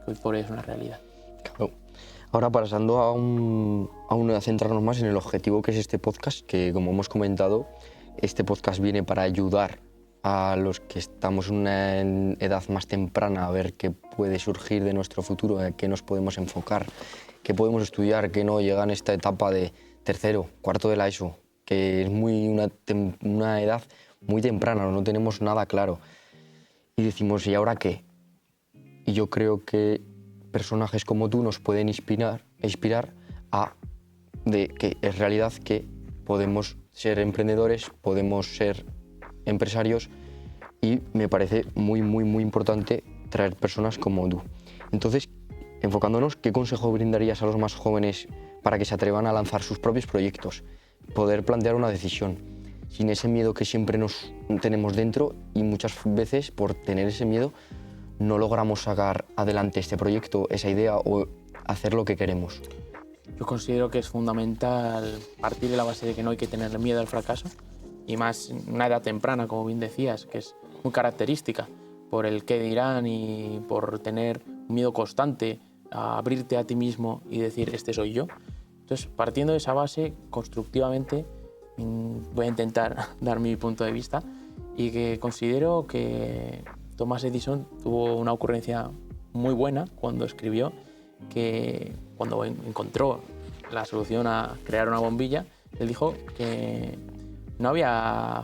que hoy por hoy es una realidad. Claro. Ahora pasando a centrarnos más en el objetivo que es este podcast, que como hemos comentado, este podcast viene para ayudar a los que estamos en una edad más temprana a ver qué puede surgir de nuestro futuro, en qué nos podemos enfocar, qué podemos estudiar, qué no, llega en esta etapa de tercero, cuarto de la ESO, que es una edad muy temprana, no tenemos nada claro. Y decimos, ¿y ahora qué? Y yo creo que personajes como tú nos pueden inspirar de que es realidad que podemos ser emprendedores, podemos ser empresarios, y me parece muy, muy, muy importante traer personas como tú. Entonces, enfocándonos, ¿qué consejo brindarías a los más jóvenes para que se atrevan a lanzar sus propios proyectos? Poder plantear una decisión sin ese miedo que siempre nos tenemos dentro, y muchas veces por tener ese miedo no logramos sacar adelante este proyecto, esa idea o hacer lo que queremos. Yo considero que es fundamental partir de la base de que no hay que tener miedo al fracaso, y más en una edad temprana, como bien decías, que es muy característica por el qué dirán y por tener un miedo constante a abrirte a ti mismo y decir, este soy yo. Entonces, partiendo de esa base, constructivamente, voy a intentar dar mi punto de vista, y que considero que Thomas Edison tuvo una ocurrencia muy buena cuando escribió que cuando encontró la solución a crear una bombilla, él dijo que no había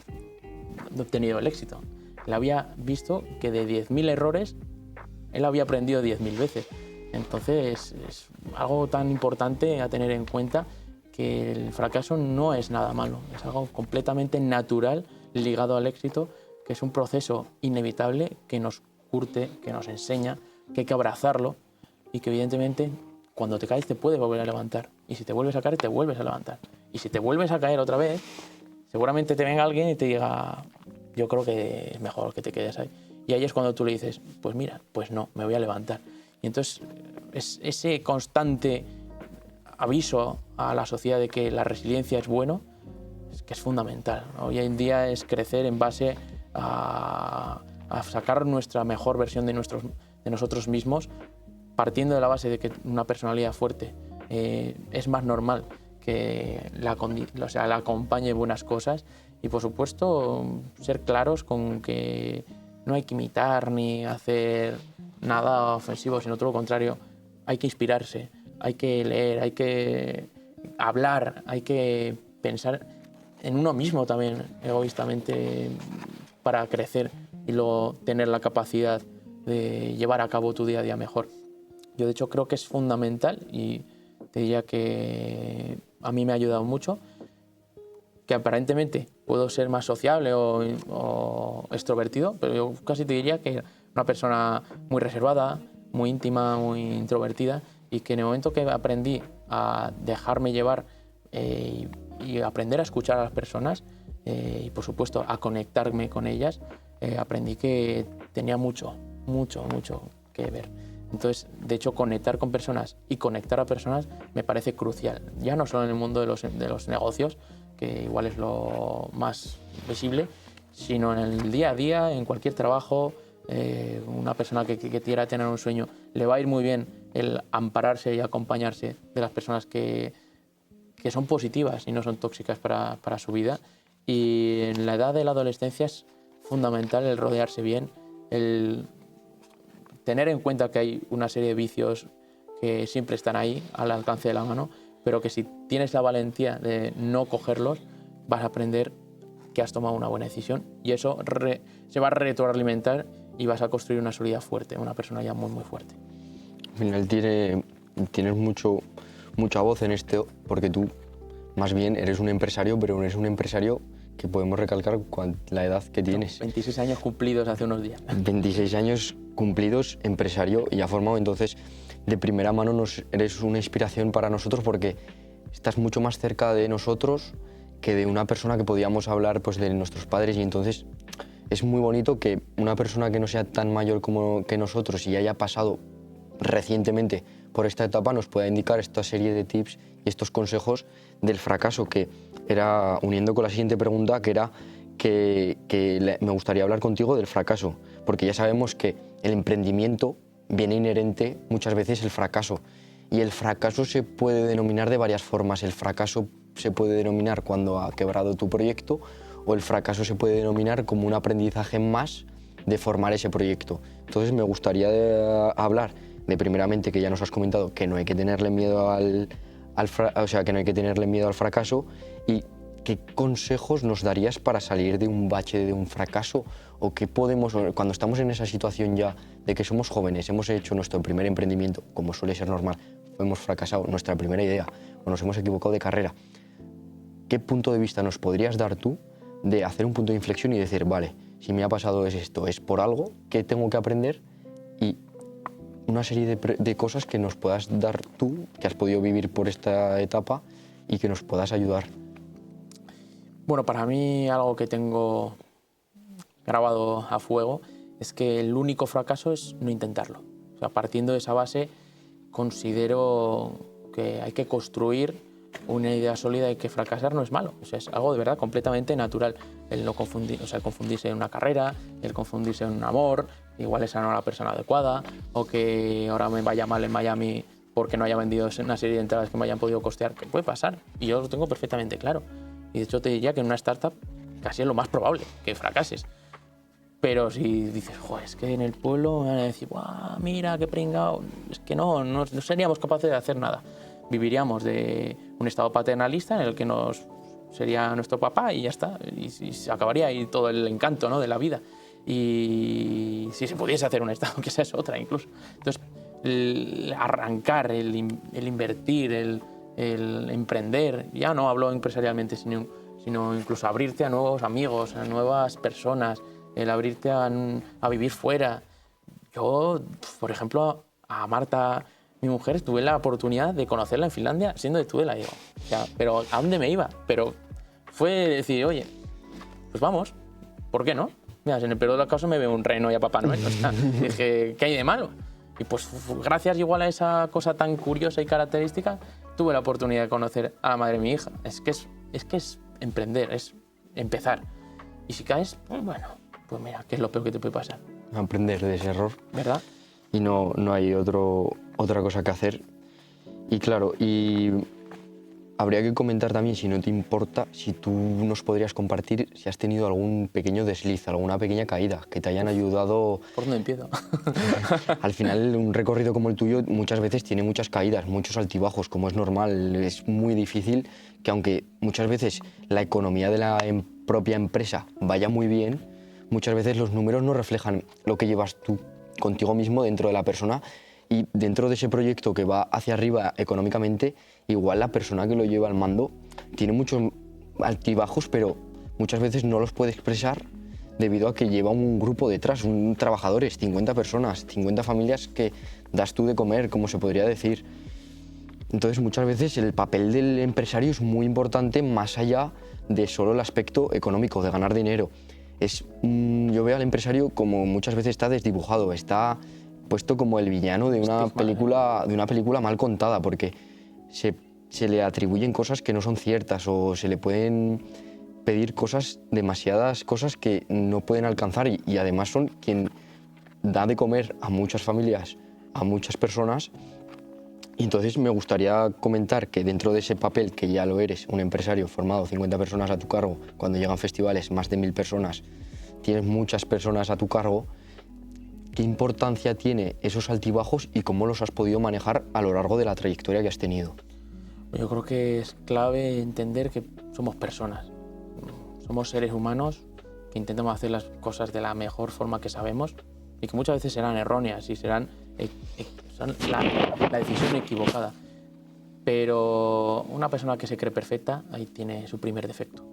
obtenido el éxito. Él había visto que de 10.000 errores, él había aprendido 10.000 veces. Entonces es algo tan importante a tener en cuenta, que el fracaso no es nada malo, es algo completamente natural ligado al éxito, que es un proceso inevitable que nos curte, que nos enseña, que hay que abrazarlo, y que evidentemente cuando te caes te puedes volver a levantar, y si te vuelves a caer te vuelves a levantar, y si te vuelves a caer otra vez seguramente te venga alguien y te diga, yo creo que es mejor que te quedes ahí, y ahí es cuando tú le dices, pues mira, pues no, me voy a levantar. Y entonces es ese constante aviso a la sociedad de que la resiliencia es bueno, es que es fundamental, ¿no? Hoy en día es crecer en base a sacar nuestra mejor versión de nosotros mismos, partiendo de la base de que una personalidad fuerte es más normal que la acompañe buenas cosas, y por supuesto ser claros con que no hay que imitar ni hacer nada ofensivo, sino todo lo contrario, hay que inspirarse, hay que leer, hay que hablar, hay que pensar en uno mismo también, egoístamente, para crecer y luego tener la capacidad de llevar a cabo tu día a día mejor. Yo de hecho creo que es fundamental, y te diría que a mí me ha ayudado mucho, que aparentemente puedo ser más sociable o extrovertido, pero yo casi te diría que una persona muy reservada, muy íntima, muy introvertida, y que en el momento que aprendí a dejarme llevar y aprender a escuchar a las personas y por supuesto a conectarme con ellas, aprendí que tenía mucho que ver. Entonces, de hecho, conectar con personas y conectar a personas me parece crucial, ya no solo en el mundo de los negocios, que igual es lo más visible, sino en el día a día, en cualquier trabajo. Una persona que quiera tener un sueño, le va a ir muy bien el ampararse y acompañarse de las personas que son positivas y no son tóxicas para su vida. Y en la edad de la adolescencia es fundamental el rodearse bien, el tener en cuenta que hay una serie de vicios que siempre están ahí, al alcance de la mano, pero que si tienes la valentía de no cogerlos, vas a aprender que has tomado una buena decisión, y eso se va a retroalimentar y vas a construir una sociedad fuerte, una persona ya muy fuerte. Al final tienes mucha voz en esto, porque tú más bien eres un empresario, pero eres un empresario que podemos recalcar la edad que tienes. 26 años cumplidos hace unos días. 26 años cumplidos, empresario y ya formado, entonces de primera mano eres una inspiración para nosotros, porque estás mucho más cerca de nosotros que de una persona que podíamos hablar pues, de nuestros padres, y entonces es muy bonito que una persona que no sea tan mayor como que nosotros y haya pasado recientemente por esta etapa nos pueda indicar esta serie de tips y estos consejos del fracaso, que era, uniendo con la siguiente pregunta, que era que me gustaría hablar contigo del fracaso, porque ya sabemos que el emprendimiento viene inherente muchas veces el fracaso, y el fracaso se puede denominar de varias formas. El fracaso se puede denominar cuando ha quebrado tu proyecto, o el fracaso se puede denominar como un aprendizaje más de formar ese proyecto. Entonces me gustaría hablar de, primeramente, que ya nos has comentado que no hay que tenerle miedo que no hay que tenerle miedo al fracaso, y qué consejos nos darías para salir de un bache, de un fracaso, o qué podemos, cuando estamos en esa situación ya de que somos jóvenes, hemos hecho nuestro primer emprendimiento, como suele ser normal, hemos fracasado nuestra primera idea o nos hemos equivocado de carrera, ¿qué punto de vista nos podrías dar tú de hacer un punto de inflexión y decir, vale, si me ha pasado esto, es por algo, ¿qué tengo que aprender? Y una serie de cosas que nos puedas dar tú, que has podido vivir por esta etapa y que nos puedas ayudar. Bueno, para mí algo que tengo grabado a fuego es que el único fracaso es no intentarlo. O sea, partiendo de esa base, considero que hay que construir una idea sólida y que fracasar no es malo. O sea, es algo de verdad completamente natural. El no confundir, o sea, confundirse en una carrera, el confundirse en un amor, igual esa no es la persona adecuada, o que ahora me vaya mal en Miami porque no haya vendido una serie de entradas que me hayan podido costear, que puede pasar. Y yo lo tengo perfectamente claro. Y de hecho te diría que en una startup casi es lo más probable que fracases. Pero si dices, joder, es que en el pueblo me van a decir, ¡guau, mira, qué pringao! Es que no seríamos capaces de hacer nada. Viviríamos de un estado paternalista en el que sería nuestro papá y ya está. Y se acabaría ahí todo el encanto, ¿no?, de la vida. Y si se pudiese hacer un estado, que esa es otra incluso. Entonces, el arrancar, el invertir, el emprender, ya no hablo empresarialmente, sino incluso abrirte a nuevos amigos, a nuevas personas, el abrirte a vivir fuera. Yo, por ejemplo, a Marta, mi mujer, tuve la oportunidad de conocerla en Finlandia siendo de Tudela, digo. O sea, pero ¿a dónde me iba? Pero fue decir, oye, pues vamos, ¿por qué no? Mira, en el peor de los casos me veo un reno y a Papá Noel. O sea, dije, ¿qué hay de malo? Y pues gracias igual a esa cosa tan curiosa y característica, tuve la oportunidad de conocer a la madre de mi hija. Es que es emprender, es empezar. Y si caes, pues bueno, pues mira, ¿qué es lo peor que te puede pasar? Aprender de ese error. ¿Verdad? Y no hay otra cosa que hacer. Y claro, y habría que comentar también, si no te importa, si tú nos podrías compartir si has tenido algún pequeño desliz, alguna pequeña caída, que te hayan ayudado. ¿Por dónde empiezo? Al final, un recorrido como el tuyo muchas veces tiene muchas caídas, muchos altibajos, como es normal. Es muy difícil que, aunque muchas veces la economía de la propia empresa vaya muy bien, muchas veces los números no reflejan lo que llevas tú contigo mismo dentro de la persona, y dentro de ese proyecto que va hacia arriba económicamente, igual la persona que lo lleva al mando tiene muchos altibajos, pero muchas veces no los puede expresar debido a que lleva un grupo detrás, trabajadores, 50 personas, 50 familias que das tú de comer, como se podría decir. Entonces, muchas veces el papel del empresario es muy importante, más allá de solo el aspecto económico, de ganar dinero. Yo veo al empresario como muchas veces está desdibujado, está puesto como el villano de una película mal contada, porque se le atribuyen cosas que no son ciertas, o se le pueden pedir demasiadas cosas que no pueden alcanzar, y además son quien da de comer a muchas familias, a muchas personas. Y entonces me gustaría comentar que dentro de ese papel, que ya lo eres, un empresario formado, 50 personas a tu cargo, cuando llegan festivales, más de 1000 personas, tienes muchas personas a tu cargo, ¿qué importancia tiene esos altibajos y cómo los has podido manejar a lo largo de la trayectoria que has tenido? Yo creo que es clave entender que somos personas. Somos seres humanos que intentamos hacer las cosas de la mejor forma que sabemos, y que muchas veces serán erróneas y son la decisión equivocada. Pero una persona que se cree perfecta, ahí tiene su primer defecto.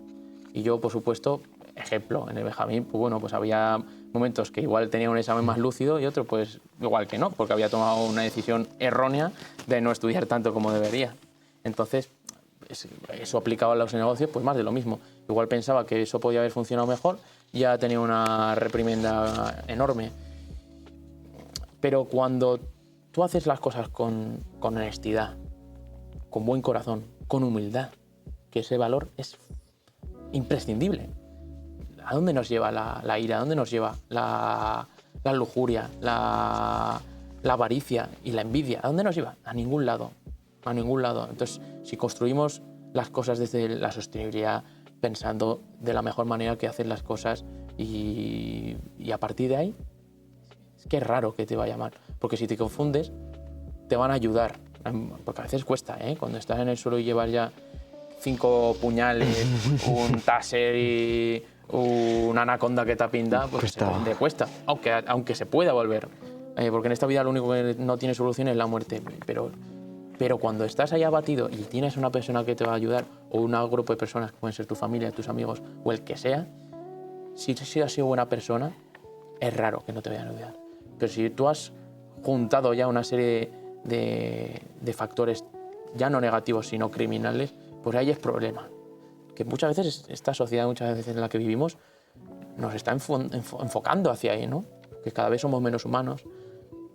Y yo, por supuesto, ejemplo, en el Benjamín, pues bueno, pues había momentos que igual tenía un examen más lúcido y otro pues igual que no, porque había tomado una decisión errónea de no estudiar tanto como debería. Entonces, eso aplicado a los negocios, pues más de lo mismo. Igual pensaba que eso podía haber funcionado mejor, ya tenía una reprimenda enorme. Pero cuando tú haces las cosas con honestidad, con buen corazón, con humildad, que ese valor es imprescindible. ¿A dónde nos lleva la ira? ¿A dónde nos lleva la lujuria, la avaricia y la envidia? ¿A dónde nos lleva? A ningún lado. A ningún lado. Entonces, si construimos las cosas desde la sostenibilidad, pensando de la mejor manera que hacer las cosas, y a partir de ahí, es que es raro que te vaya mal. Porque si te confundes, te van a ayudar. Porque a veces cuesta, ¿eh? Cuando estás en el suelo y llevas ya 5 puñales, un taser y una anaconda que te pinta, pues te cuesta. Aunque se pueda volver. Porque en esta vida lo único que no tiene solución es la muerte. Pero cuando estás ahí abatido y tienes una persona que te va a ayudar, o un grupo de personas que pueden ser tu familia, tus amigos o el que sea, si has sido buena persona, es raro que no te vayan a ayudar. Pero si tú has juntado ya una serie de factores ya no negativos sino criminales, pues ahí es problema. Que muchas veces esta sociedad, muchas veces en la que vivimos, nos está enfocando hacia ahí, ¿no? Que cada vez somos menos humanos,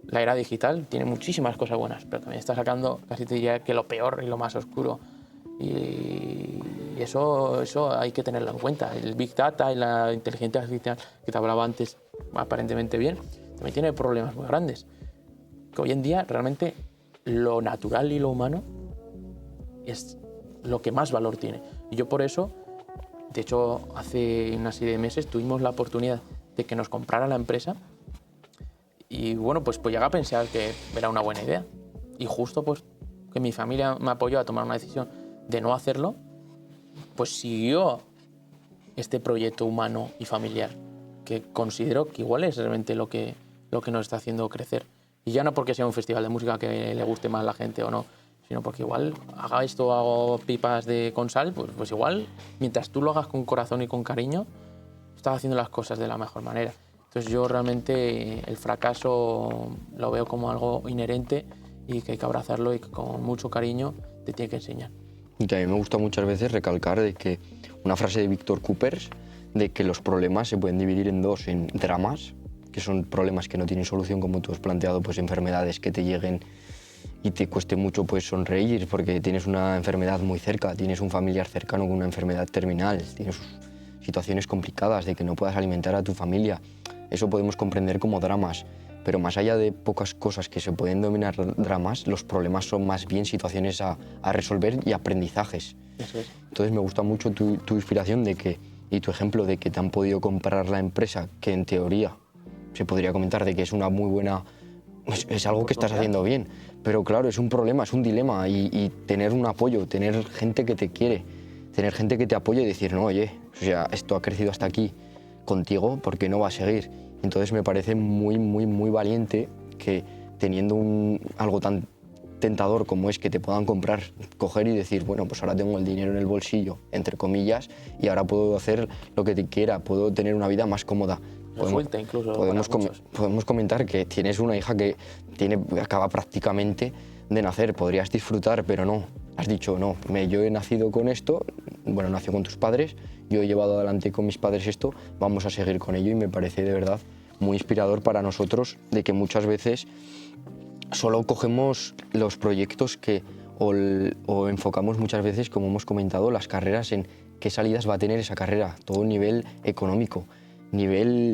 la era digital tiene muchísimas cosas buenas, pero también está sacando, casi te diría que lo peor y lo más oscuro. Y eso hay que tenerlo en cuenta. El Big Data y la inteligencia artificial, que te hablaba antes aparentemente bien, también tiene problemas muy grandes. Que hoy en día realmente lo natural y lo humano es lo que más valor tiene. Y yo por eso, de hecho, hace una serie de meses tuvimos la oportunidad de que nos comprara la empresa y bueno, pues llegué a pensar que era una buena idea. Y justo pues que mi familia me apoyó a tomar una decisión de no hacerlo, pues siguió este proyecto humano y familiar que considero que igual es realmente lo que nos está haciendo crecer. Y ya no porque sea un festival de música que le guste más a la gente o no, sino porque igual haga esto, hago pipas con sal, pues igual mientras tú lo hagas con corazón y con cariño, estás haciendo las cosas de la mejor manera. Entonces yo realmente el fracaso lo veo como algo inherente y que hay que abrazarlo y que con mucho cariño te tiene que enseñar. Y que a mí me gusta muchas veces recalcar de que una frase de Víctor Coopers, de que los problemas se pueden dividir en dos, en dramas, que son problemas que no tienen solución, como tú has planteado, pues enfermedades que te lleguen y te cueste mucho pues sonreír porque tienes una enfermedad muy cerca, tienes un familiar cercano con una enfermedad terminal, tienes situaciones complicadas de que no puedas alimentar a tu familia. Eso podemos comprender como dramas, pero más allá de pocas cosas que se pueden denominar dramas, los problemas son más bien situaciones a resolver y aprendizajes. Eso es. Entonces me gusta mucho tu inspiración y tu ejemplo de que te han podido comprar la empresa, que en teoría se podría comentar de que es una muy buena... Es algo que estás haciendo bien, pero claro, es un problema, es un dilema y tener un apoyo, tener gente que te quiere, tener gente que te apoye y decir, no, oye, o sea, esto ha crecido hasta aquí contigo, ¿por qué no va a seguir? Entonces me parece muy, muy, muy valiente que teniendo algo tan tentador como es que te puedan comprar, coger y decir, bueno, pues ahora tengo el dinero en el bolsillo, entre comillas, y ahora puedo hacer lo que te quiera, puedo tener una vida más cómoda. Podemos comentar que tienes una hija que acaba prácticamente de nacer, podrías disfrutar, pero no. Has dicho, no, yo he nacido con esto, bueno, nació con tus padres, yo he llevado adelante con mis padres esto, vamos a seguir con ello y me parece de verdad muy inspirador para nosotros de que muchas veces solo cogemos los proyectos o enfocamos muchas veces, como hemos comentado, las carreras en qué salidas va a tener esa carrera, todo nivel económico.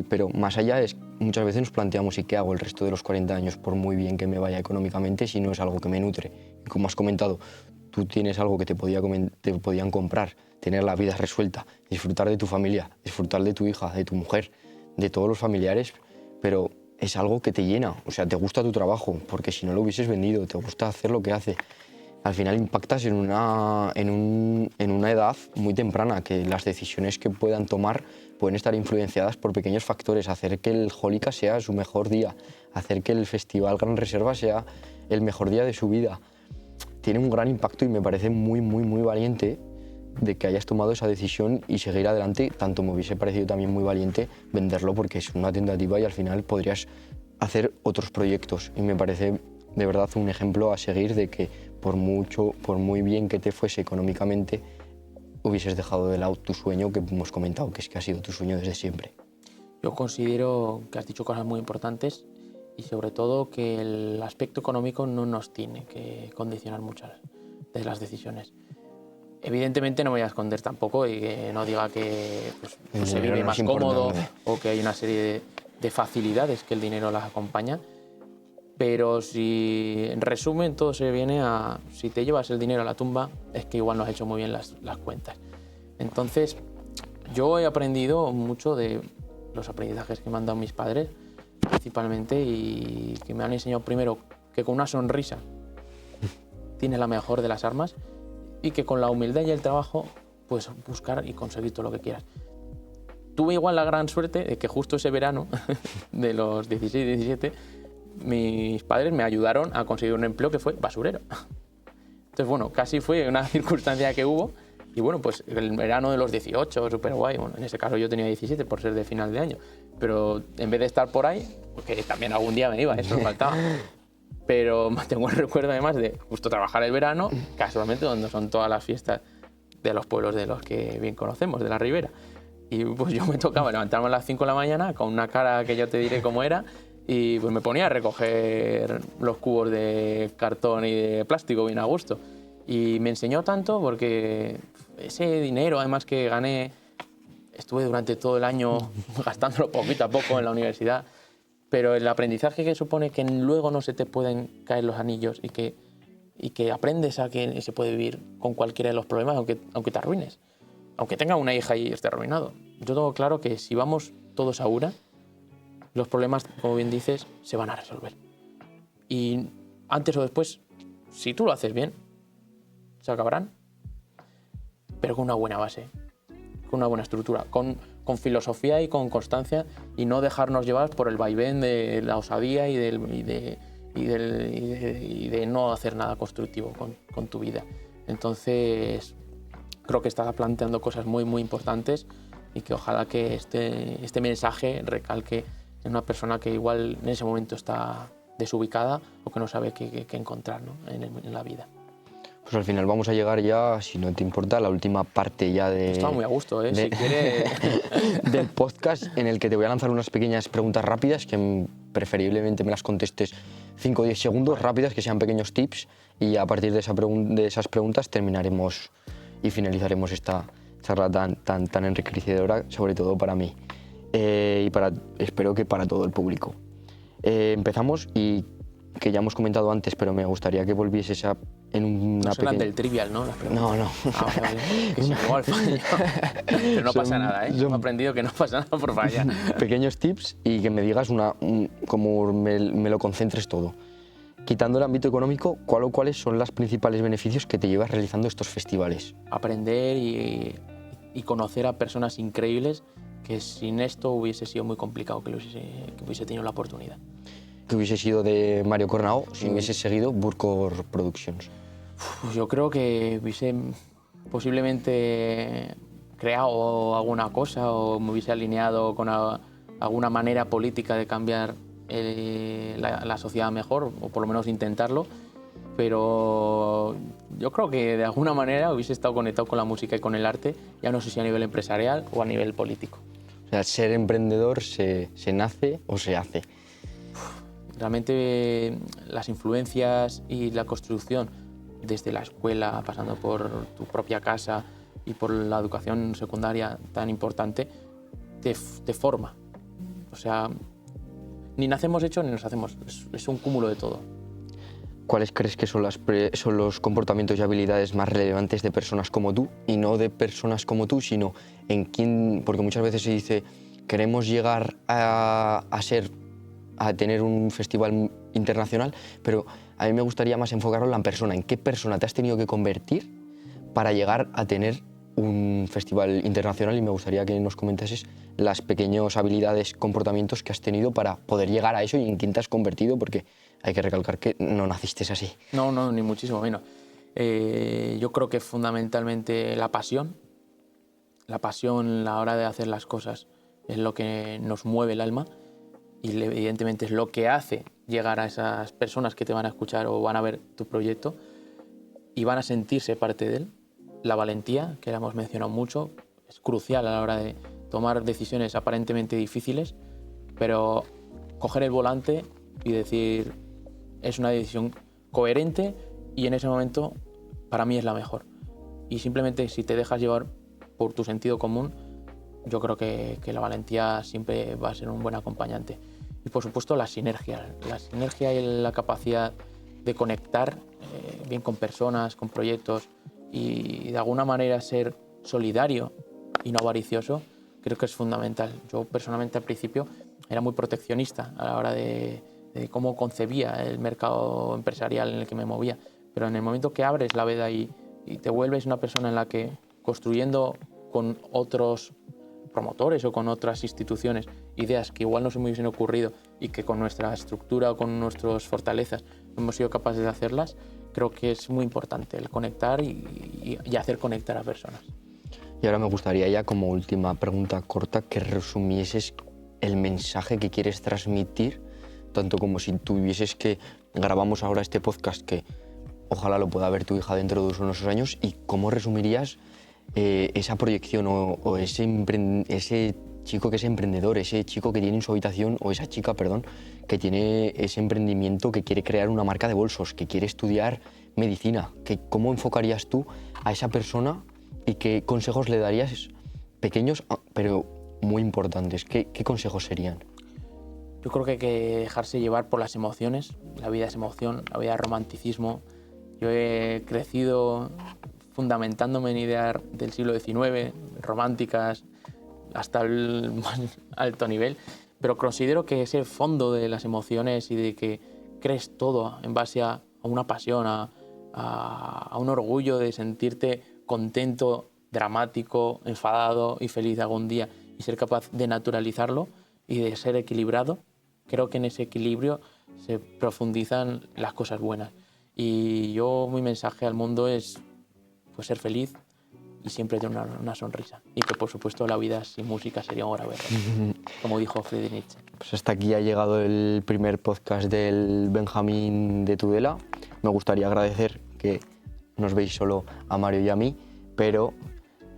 Pero más allá muchas veces nos planteamos ¿y qué hago el resto de los 40 años por muy bien que me vaya económicamente si no es algo que me nutre? Y como has comentado, tú tienes algo que te podían comprar, tener la vida resuelta, disfrutar de tu familia, disfrutar de tu hija, de tu mujer, de todos los familiares, pero es algo que te llena, o sea, te gusta tu trabajo, porque si no lo hubieses vendido, te gusta hacer lo que hace. Al final impactas en una edad muy temprana, que las decisiones que puedan tomar pueden estar influenciadas por pequeños factores, hacer que el Jólica sea su mejor día, hacer que el Festival Gran Reserva sea el mejor día de su vida. Tiene un gran impacto y me parece muy, muy, muy valiente de que hayas tomado esa decisión y seguir adelante, tanto me hubiese parecido también muy valiente venderlo porque es una tentativa y al final podrías hacer otros proyectos y me parece de verdad un ejemplo a seguir de que por muy bien que te fuese económicamente, hubieses dejado de lado tu sueño que hemos comentado, que es que ha sido tu sueño desde siempre. Yo considero que has dicho cosas muy importantes y sobre todo que el aspecto económico no nos tiene que condicionar muchas de las decisiones. Evidentemente no me voy a esconder tampoco y que no diga que pues se vive más cómodo o que hay una serie de facilidades que el dinero las acompaña, pero si en resumen todo se viene a si te llevas el dinero a la tumba es que igual no has hecho muy bien las cuentas. Entonces yo he aprendido mucho de los aprendizajes que me han dado mis padres principalmente y que me han enseñado primero que con una sonrisa tienes la mejor de las armas y que con la humildad y el trabajo puedes buscar y conseguir todo lo que quieras. Tuve igual la gran suerte de que justo ese verano de los 16 y 17 mis padres me ayudaron a conseguir un empleo que fue basurero. Entonces, bueno, casi fue una circunstancia que hubo y bueno, pues el verano de los 18, súper guay. Bueno, en ese caso yo tenía 17 por ser de final de año, pero en vez de estar por ahí, porque también algún día me iba, eso me faltaba. Pero tengo el recuerdo además de justo trabajar el verano, casualmente donde son todas las fiestas de los pueblos de los que bien conocemos, de la Ribera. Y pues yo me tocaba levantarme a las 5 de la mañana con una cara que yo te diré cómo era y pues me ponía a recoger los cubos de cartón y de plástico bien a gusto. Y me enseñó tanto porque ese dinero, además que gané, estuve durante todo el año gastándolo poquito a poco en la universidad, pero el aprendizaje que supone que luego no se te pueden caer los anillos y que aprendes a que se puede vivir con cualquiera de los problemas, aunque te arruines, aunque tenga una hija y esté arruinado. Yo tengo claro que si vamos todos a una, los problemas, como bien dices, se van a resolver. Y antes o después, si tú lo haces bien, se acabarán, pero con una buena base, con una buena estructura, con filosofía y con constancia, y no dejarnos llevar por el vaivén de la osadía y de no hacer nada constructivo con tu vida. Entonces, creo que estás planteando cosas muy, muy importantes y que ojalá que este mensaje recalque en una persona que igual en ese momento está desubicada o que no sabe qué encontrar, ¿no? en la vida. Pues al final vamos a llegar ya, si no te importa, a la última parte ya Está muy a gusto, ¿eh? Si quieres... del podcast, en el que te voy a lanzar unas pequeñas preguntas rápidas que preferiblemente me las contestes 5 o 10 segundos, rápidas, que sean pequeños tips, y a partir de esas preguntas terminaremos y finalizaremos esta charla tan enriquecedora, sobre todo para mí y espero que para todo el público. Empezamos, y que ya hemos comentado antes, pero me gustaría que volvieses en una pequeña... del trivial, ¿no? No. Vale. Que igual fallo. Pero no pasa nada, ¿eh? Yo he aprendido que no pasa nada por fallar. Pequeños tips, y que me digas como me lo concentres todo. Quitando el ámbito económico, ¿cuáles son los principales beneficios que te llevas realizando estos festivales? Aprender y conocer a personas increíbles que sin esto hubiese sido muy complicado que hubiese tenido la oportunidad. ¿Qué hubiese sido de Mario Cornao si hubiese seguido Burkor Productions? Yo creo que hubiese posiblemente creado alguna cosa, o me hubiese alineado con alguna manera política de cambiar la sociedad mejor, o por lo menos intentarlo, pero yo creo que de alguna manera hubiese estado conectado con la música y con el arte, ya no sé si a nivel empresarial o a nivel político. O sea, ser emprendedor se nace o se hace. Realmente las influencias y la construcción, desde la escuela, pasando por tu propia casa y por la educación secundaria tan importante, te forma. O sea, ni nacemos hechos ni nos hacemos, es un cúmulo de todo. ¿Cuáles crees que son los comportamientos y habilidades más relevantes de personas como tú? Y no de personas como tú, sino en quién, porque muchas veces se dice, queremos llegar a tener un festival internacional, pero a mí me gustaría más enfocarlo en la persona. ¿En qué persona te has tenido que convertir para llegar a tener un festival internacional? Y me gustaría que nos comentases las pequeñas habilidades, comportamientos que has tenido para poder llegar a eso, y en quién te has convertido, porque hay que recalcar que no naciste así. No, ni muchísimo menos. Yo creo que fundamentalmente la pasión a la hora de hacer las cosas es lo que nos mueve el alma, y evidentemente es lo que hace llegar a esas personas que te van a escuchar o van a ver tu proyecto y van a sentirse parte de él. La valentía, que la hemos mencionado mucho, es crucial a la hora de tomar decisiones aparentemente difíciles, pero coger el volante y decir, es una decisión coherente y en ese momento para mí es la mejor. Y simplemente si te dejas llevar por tu sentido común, yo creo que la valentía siempre va a ser un buen acompañante. Y por supuesto la sinergia y la capacidad de conectar bien con personas, con proyectos, y de alguna manera ser solidario y no avaricioso, creo que es fundamental. Yo personalmente al principio era muy proteccionista a la hora de cómo concebía el mercado empresarial en el que me movía, pero en el momento que abres la veda y te vuelves una persona en la que, construyendo con otros promotores o con otras instituciones ideas que igual no se me hubiesen ocurrido y que con nuestra estructura o con nuestras fortalezas hemos sido capaces de hacerlas, creo que es muy importante el conectar y hacer conectar a personas. Y ahora me gustaría, ya como última pregunta corta, que resumieses el mensaje que quieres transmitir, tanto como si tuvieses que grabamos ahora este podcast, que ojalá lo pueda ver tu hija dentro de unos años, y cómo resumirías esa proyección o ese chico que es emprendedor, ese chico que tiene en su habitación, o esa chica, perdón, que tiene ese emprendimiento, que quiere crear una marca de bolsos, que quiere estudiar medicina. ¿Cómo enfocarías tú a esa persona y qué consejos le darías, pequeños pero muy importantes? ¿Qué consejos serían? Yo creo que hay que dejarse llevar por las emociones. La vida es emoción, la vida es romanticismo. Yo he crecido fundamentándome en ideas del siglo XIX, románticas, hasta el más alto nivel, pero considero que ese fondo de las emociones y de que crees todo en base a una pasión, a un orgullo de sentirte contento, dramático, enfadado y feliz algún día y ser capaz de naturalizarlo y de ser equilibrado, creo que en ese equilibrio se profundizan las cosas buenas. Y mi mensaje al mundo es pues, ser feliz y siempre tener una sonrisa. Y que, por supuesto, la vida sin música sería un grave error, como dijo Friedrich Nietzsche. Pues hasta aquí ha llegado el primer podcast del Benjamín de Tudela. Me gustaría agradecer que nos veis solo a Mario y a mí, pero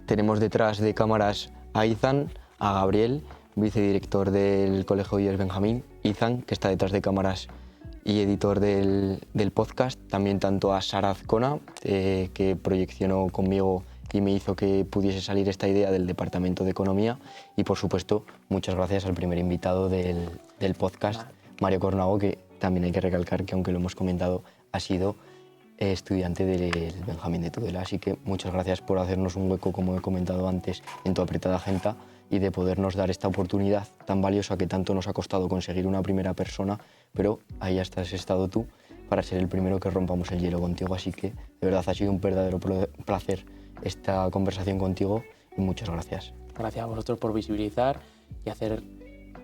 tenemos detrás de cámaras a Izan, a Gabriel, vicedirector del Colegio Vives Benjamín, Izan, que está detrás de cámaras y editor del podcast, también tanto a Sara Azcona, que proyeccionó conmigo y me hizo que pudiese salir esta idea del Departamento de Economía, y por supuesto muchas gracias al primer invitado del podcast, Mario Cornago, que también hay que recalcar que, aunque lo hemos comentado, ha sido estudiante del Benjamín de Tudela, así que muchas gracias por hacernos un hueco, como he comentado antes, en tu apretada agenda, y de podernos dar esta oportunidad tan valiosa que tanto nos ha costado conseguir una primera persona, pero ahí has estado tú para ser el primero que rompamos el hielo contigo, así que de verdad ha sido un verdadero placer esta conversación contigo y muchas gracias. Gracias a vosotros por visibilizar y hacer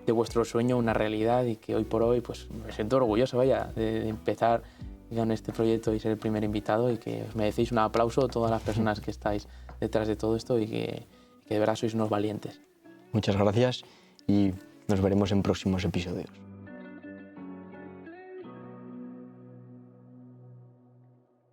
de vuestro sueño una realidad, y que hoy por hoy pues, me siento orgulloso de empezar con este proyecto y ser el primer invitado, y que os merecéis un aplauso todas las personas que estáis detrás de todo esto y que de verdad sois unos valientes. Muchas gracias y nos veremos en próximos episodios.